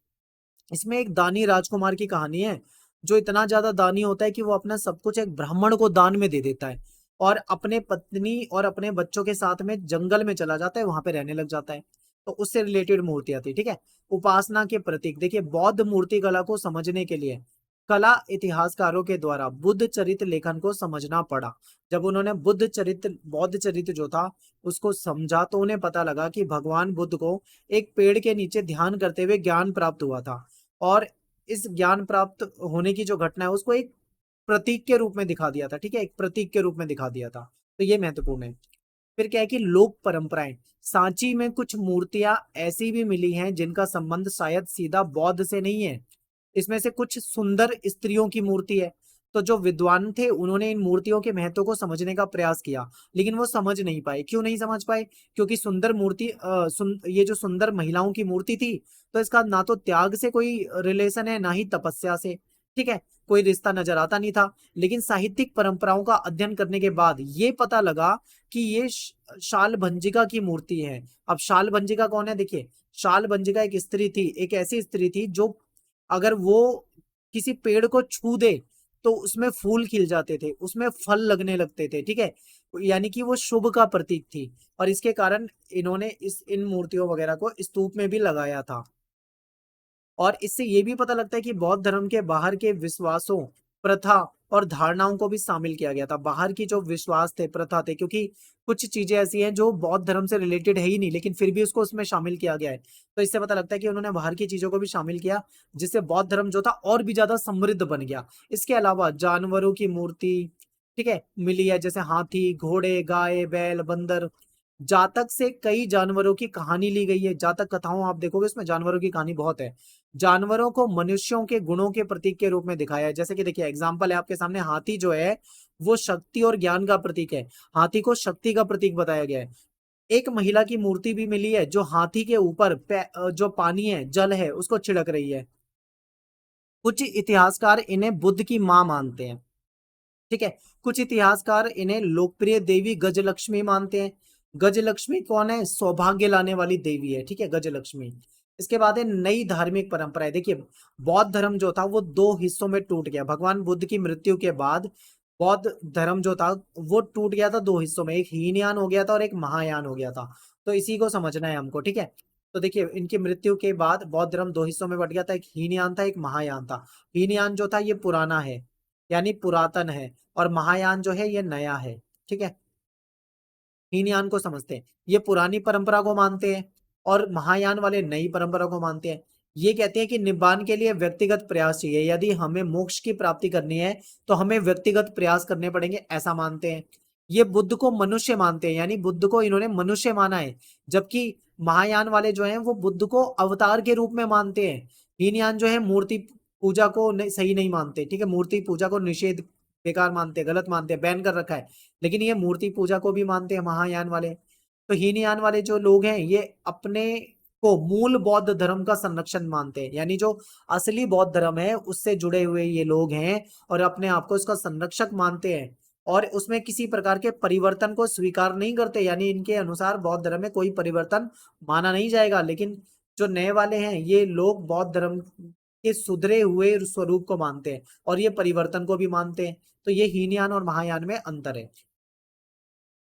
इसमें एक दानी राजकुमार की कहानी है, जो इतना ज्यादा दानी होता है कि वो अपना सब कुछ एक ब्राह्मण को दान में दे देता है और अपने पत्नी और अपने बच्चों के साथ में जंगल में चला जाता है, वहां पे रहने लग जाता है। तो उससे रिलेटेड मूर्तियां थी, ठीक है। उपासना के प्रतीक, देखिए बौद्ध मूर्ति कला को समझने के लिए कला इतिहासकारों के द्वारा बुद्ध चरित्र लेखन को समझना पड़ा। जब उन्होंने बुद्ध चरित्र, बौद्ध चरित्र जो था उसको समझा, तो उन्हें पता लगा कि भगवान बुद्ध को एक पेड़ के नीचे ध्यान करते हुए ज्ञान प्राप्त हुआ था, और इस ज्ञान प्राप्त होने की जो घटना है उसको एक प्रतीक के रूप में दिखा दिया था, ठीक है, एक प्रतीक के रूप में दिखा दिया था। तो ये महत्वपूर्ण है। फिर क्या है कि लोक परंपराएं, सांची में कुछ मूर्तियां ऐसी भी मिली हैं जिनका संबंध शायद सीधा बौद्ध से नहीं है। इसमें से कुछ सुंदर स्त्रियों की मूर्ति है। तो जो विद्वान थे उन्होंने इन मूर्तियों के महत्व को समझने का प्रयास किया, लेकिन वो समझ नहीं पाए। क्यों नहीं समझ पाए? क्योंकि सुंदर मूर्ति ये जो सुंदर महिलाओं की मूर्ति थी, तो इसका ना तो त्याग से कोई रिलेशन है, ना ही तपस्या से, ठीक है, कोई रिश्ता नजर आता नहीं था। लेकिन साहित्यिक परंपराओं का अध्ययन करने के बाद ये पता लगा कि ये शाल भंजिका की मूर्ति है। अब शाल भंजिका कौन है? देखिए, शाल भंजिका एक स्त्री थी, एक ऐसी स्त्री थी जो अगर वो किसी पेड़ को छू दे तो उसमें फूल खिल जाते थे, उसमें फल लगने लगते थे, ठीक है, यानी कि वो शुभ का प्रतीक थी। और इसके कारण इन्होंने इन मूर्तियों वगैरह को स्तूप में भी लगाया था। और इससे ये भी पता लगता है कि बौद्ध धर्म के बाहर के विश्वासों, प्रथा और धारणाओं को भी शामिल किया गया था। बाहर की जो विश्वास थे, प्रथा थे, क्योंकि कुछ चीजें ऐसी हैं जो बौद्ध धर्म से रिलेटेड है ही नहीं, लेकिन फिर भी उसको उसमें शामिल किया गया है। तो इससे पता लगता है कि उन्होंने बाहर की चीजों को भी शामिल किया, जिससे बौद्ध धर्म जो था और भी ज्यादा समृद्ध बन गया। इसके अलावा जानवरों की मूर्ति, ठीक है, मिली है, जैसे हाथी, घोड़े, गाय, बैल, बंदर। जातक से कई जानवरों की कहानी ली गई है। जातक कथाओं आप देखोगे इसमें जानवरों की कहानी बहुत है। जानवरों को मनुष्यों के गुणों के प्रतीक के रूप में दिखाया है। जैसे कि देखिए एग्जांपल है आपके सामने, हाथी जो है वो शक्ति और ज्ञान का प्रतीक है। हाथी को शक्ति का प्रतीक बताया गया है। एक महिला की मूर्ति भी मिली है जो हाथी के ऊपर जो पानी है, जल है, उसको छिड़क रही है। कुछ इतिहासकार इन्हें बुद्ध की मां मानते हैं, ठीक है। कुछ इतिहासकार इन्हें लोकप्रिय देवी गजलक्ष्मी मानते हैं। गजलक्ष्मी कौन है? सौभाग्य लाने वाली देवी है, ठीक है, गजलक्ष्मी। इसके बाद है नई धार्मिक परंपरा है। देखिए बौद्ध धर्म जो था वो दो हिस्सों में टूट गया। भगवान बुद्ध की मृत्यु के बाद बौद्ध धर्म जो था वो टूट गया था दो हिस्सों में, एक हीनयान हो गया था और एक महायान हो गया था। तो इसी को समझना है हमको, ठीक है। तो देखिए इनकी मृत्यु के बाद बौद्ध धर्म दो हिस्सों में बट गया था, एक हीनयान था, एक महायान था। हीनयान जो था ये पुराना है, यानी पुरातन है, और महायान जो है ये नया है, ठीक है। हीनयान को समझते हैं, ये पुरानी परंपरा को मानते हैं, और महायान वाले नई परंपरा को मानते हैं। ये कहते हैं कि निब्बान के लिए व्यक्तिगत प्रयास चाहिए। यदि हमें मोक्ष की प्राप्ति करनी है तो हमें व्यक्तिगत प्रयास करने पड़ेंगे, ऐसा मानते हैं। ये बुद्ध को मनुष्य मानते हैं, यानी बुद्ध को इन्होंने मनुष्य माना है। जबकि महायान वाले जो हैं वो बुद्ध को अवतार के रूप में मानते हैं। हीनयान जो है मूर्ति पूजा को सही नहीं मानते, ठीक है, मूर्ति पूजा को निषेध, बेकार मानते हैं, गलत मानते हैं, बैन कर रखा है। लेकिन ये मूर्ति पूजा को भी मानते हैं महायान वाले। तो हीनयान वाले जो लोग हैं ये अपने को मूल बौद्ध धर्म का संरक्षण मानते हैं, यानी जो असली बौद्ध धर्म है उससे जुड़े हुए ये लोग हैं, और अपने आप को इसका संरक्षक मानते हैं, और उसमें किसी प्रकार के परिवर्तन को स्वीकार नहीं करते। यानी इनके अनुसार बौद्ध धर्म में कोई परिवर्तन माना नहीं जाएगा। लेकिन जो नए वाले हैं ये लोग बौद्ध धर्म के सुधरे हुए स्वरूप को मानते हैं, और ये परिवर्तन को भी मानते हैं। तो ये हीनयान और महायान में अंतर है।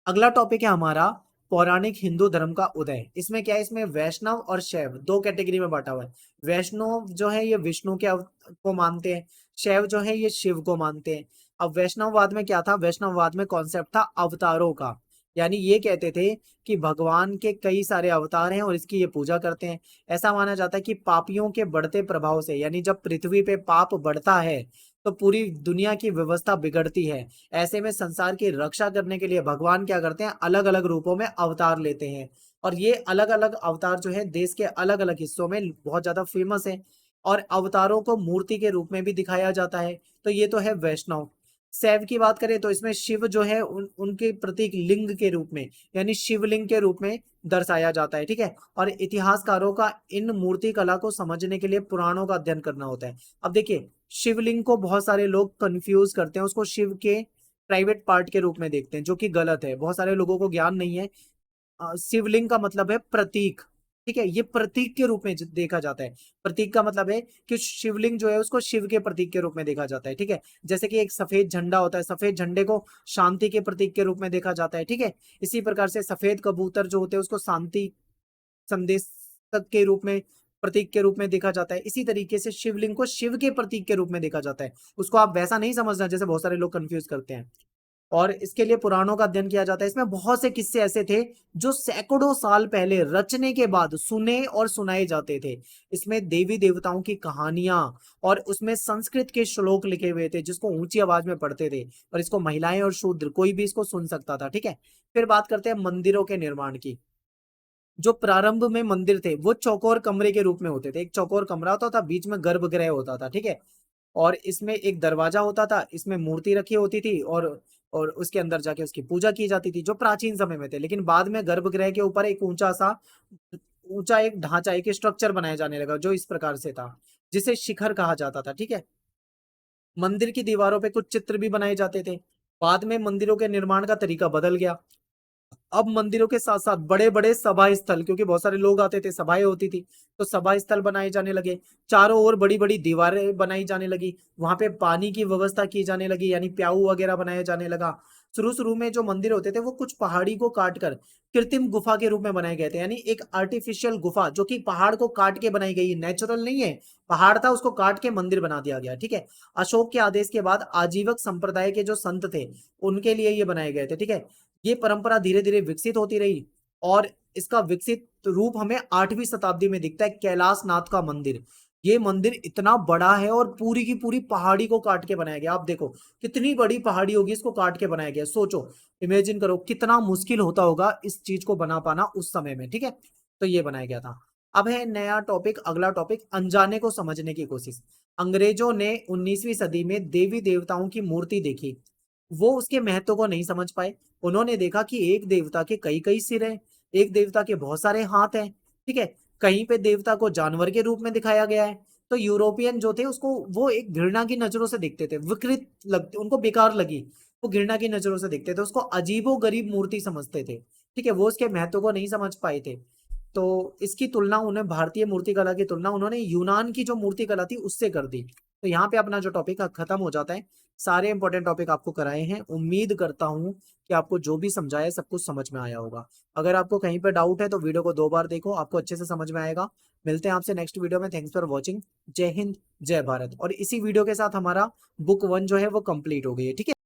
अगला टॉपिक है हमारा पौराणिक हिंदू धर्म का उदय। इसमें क्या है, इसमें वैष्णव और शैव दो कैटेगरी में बांटा हुआ है। वैष्णव जो है ये विष्णु के को मानते हैं, शैव जो है ये शिव को मानते हैं। अब वैष्णववाद में क्या था? वैष्णववाद में कॉन्सेप्ट था अवतारों का, यानी ये कहते थे कि भगवान के कई सारे अवतार हैं और इसकी ये पूजा करते हैं। ऐसा माना जाता है कि पापियों के बढ़ते प्रभाव से, यानी जब पृथ्वी पे पाप बढ़ता है तो पूरी दुनिया की व्यवस्था बिगड़ती है। ऐसे में संसार की रक्षा करने के लिए भगवान क्या करते हैं, अलग अलग रूपों में अवतार लेते हैं। और ये अलग अलग अवतार जो है देश के अलग अलग हिस्सों में बहुत ज्यादा फेमस है, और अवतारों को मूर्ति के रूप में भी दिखाया जाता है। तो ये तो है वैष्णव। शैव की बात करें तो इसमें शिव जो है उनके प्रतीक लिंग के रूप में, यानी शिवलिंग के रूप में दर्शाया जाता है, ठीक है। और इतिहासकारों का इन मूर्ति कला को समझने के लिए पुराणों का अध्ययन करना होता है। अब देखिए शिवलिंग को बहुत सारे लोग कंफ्यूज करते हैं, उसको शिव के प्राइवेट पार्ट के रूप में देखते हैं, जो कि गलत है। बहुत सारे लोगों को ज्ञान नहीं है। शिवलिंग का मतलब है प्रतीक, ठीक है, ये प्रतीक के रूप में देखा जाता है। प्रतीक का मतलब है कि शिवलिंग जो है उसको शिव के प्रतीक के रूप में देखा जाता है। ठीक है, जैसे कि एक सफेद झंडा होता है, सफेद झंडे को शांति के प्रतीक के रूप में देखा जाता है। ठीक है, इसी प्रकार से सफेद कबूतर जो होते हैं उसको शांति संदेशक के रूप में, प्रतीक के रूप में देखा जाता है। इसी तरीके से शिवलिंग को शिव के प्रतीक के रूप में देखा जाता है। उसको आप वैसा नहीं समझना जैसे बहुत सारे लोग कंफ्यूज करते हैं। और इसके लिए पुराणों का अध्ययन किया जाता है। इसमें बहुत से किस्से ऐसे थे जो सैकड़ों साल पहले रचने के बाद सुने और सुनाए जाते थे। इसमें देवी देवताओं की कहानियां और उसमें संस्कृत के श्लोक लिखे हुए थे जिसको ऊंची आवाज में पढ़ते थे, और इसको महिलाएं और शूद्र कोई भी इसको सुन सकता था। ठीक है, फिर बात करते हैं मंदिरों के निर्माण की। जो प्रारंभ में मंदिर थे वो चौकोर कमरे के रूप में होते थे। एक चौकोर कमरा होता था, बीच में गर्भगृह होता था। ठीक है, और इसमें एक दरवाजा होता था, इसमें मूर्ति रखी होती थी, और उसके अंदर जाके उसकी पूजा की जाती थी, जो प्राचीन समय में थे। लेकिन बाद में गर्भगृह के ऊपर एक ऊंचा एक ढांचा, एक स्ट्रक्चर बनाया जाने लगा जो इस प्रकार से था, जिसे शिखर कहा जाता था। ठीक है, मंदिर की दीवारों पे कुछ चित्र भी बनाए जाते थे। बाद में मंदिरों के निर्माण का तरीका बदल गया। अब मंदिरों के साथ साथ बड़े बड़े सभा स्थल, क्योंकि बहुत सारे लोग आते थे, सभाएं होती थी, तो सभा स्थल बनाए जाने लगे। चारों ओर बड़ी बड़ी दीवारें बनाई जाने लगी, वहां पे पानी की व्यवस्था की जाने लगी, यानी प्याऊ वगैरह बनाया जाने लगा। शुरू शुरू में जो मंदिर होते थे वो कुछ पहाड़ी को काट कर कृत्रिम गुफा के रूप में बनाए गए थे, यानी एक आर्टिफिशियल गुफा जो कि पहाड़ को काट के बनाई गई, नेचुरल नहीं है। पहाड़ था, उसको काट के मंदिर बना दिया गया। ठीक है, अशोक के आदेश के बाद आजीवक संप्रदाय के जो संत थे उनके लिए ये बनाए गए थे। ठीक है, ये परंपरा धीरे धीरे विकसित होती रही, और इसका विकसित रूप हमें 8वीं शताब्दी में दिखता है, कैलाश नाथ का मंदिर। ये मंदिर इतना बड़ा है और पूरी की पूरी पहाड़ी को काट के बनाया गया। आप देखो कितनी बड़ी पहाड़ी होगी, इसको काट के बनाया गया। सोचो, इमेजिन करो कितना मुश्किल होता होगा इस चीज को बना पाना उस समय में। ठीक है, तो ये बनाया गया था। अब है नया टॉपिक, अगला टॉपिक, अनजाने को समझने की कोशिश। अंग्रेजों ने 19वीं सदी में देवी देवताओं की मूर्ति देखी, वो उसके महत्व को नहीं समझ पाए। उन्होंने देखा कि एक देवता के कई कई सिर हैं, एक देवता के बहुत सारे हाथ हैं। ठीक है, कहीं पे देवता को जानवर के रूप में दिखाया गया है। तो यूरोपियन जो थे उसको वो एक घृणा की नजरों से देखते थे, विकृत लगते, उनको बेकार लगी, वो घृणा की नजरों से देखते थे, उसको अजीबो गरीब मूर्ति समझते थे। ठीक है, वो उसके महत्व को नहीं समझ पाए थे। तो इसकी तुलना उन्हें, भारतीय मूर्ति कला की तुलना उन्होंने यूनान की जो मूर्ति कला थी उससे कर दी। तो यहाँ पे अपना जो टॉपिक खत्म हो जाता है। सारे इंपॉर्टेंट टॉपिक आपको कराए हैं। उम्मीद करता हूं कि आपको जो भी समझाया सब कुछ समझ में आया होगा। अगर आपको कहीं पे डाउट है तो वीडियो को 2 बार देखो, आपको अच्छे से समझ में आएगा। मिलते हैं आपसे नेक्स्ट वीडियो में। Thanks for watching. जय हिंद, जय भारत। और इसी वीडियो के साथ हमारा बुक 1 जो है वो कंप्लीट हो गई है। ठीक है।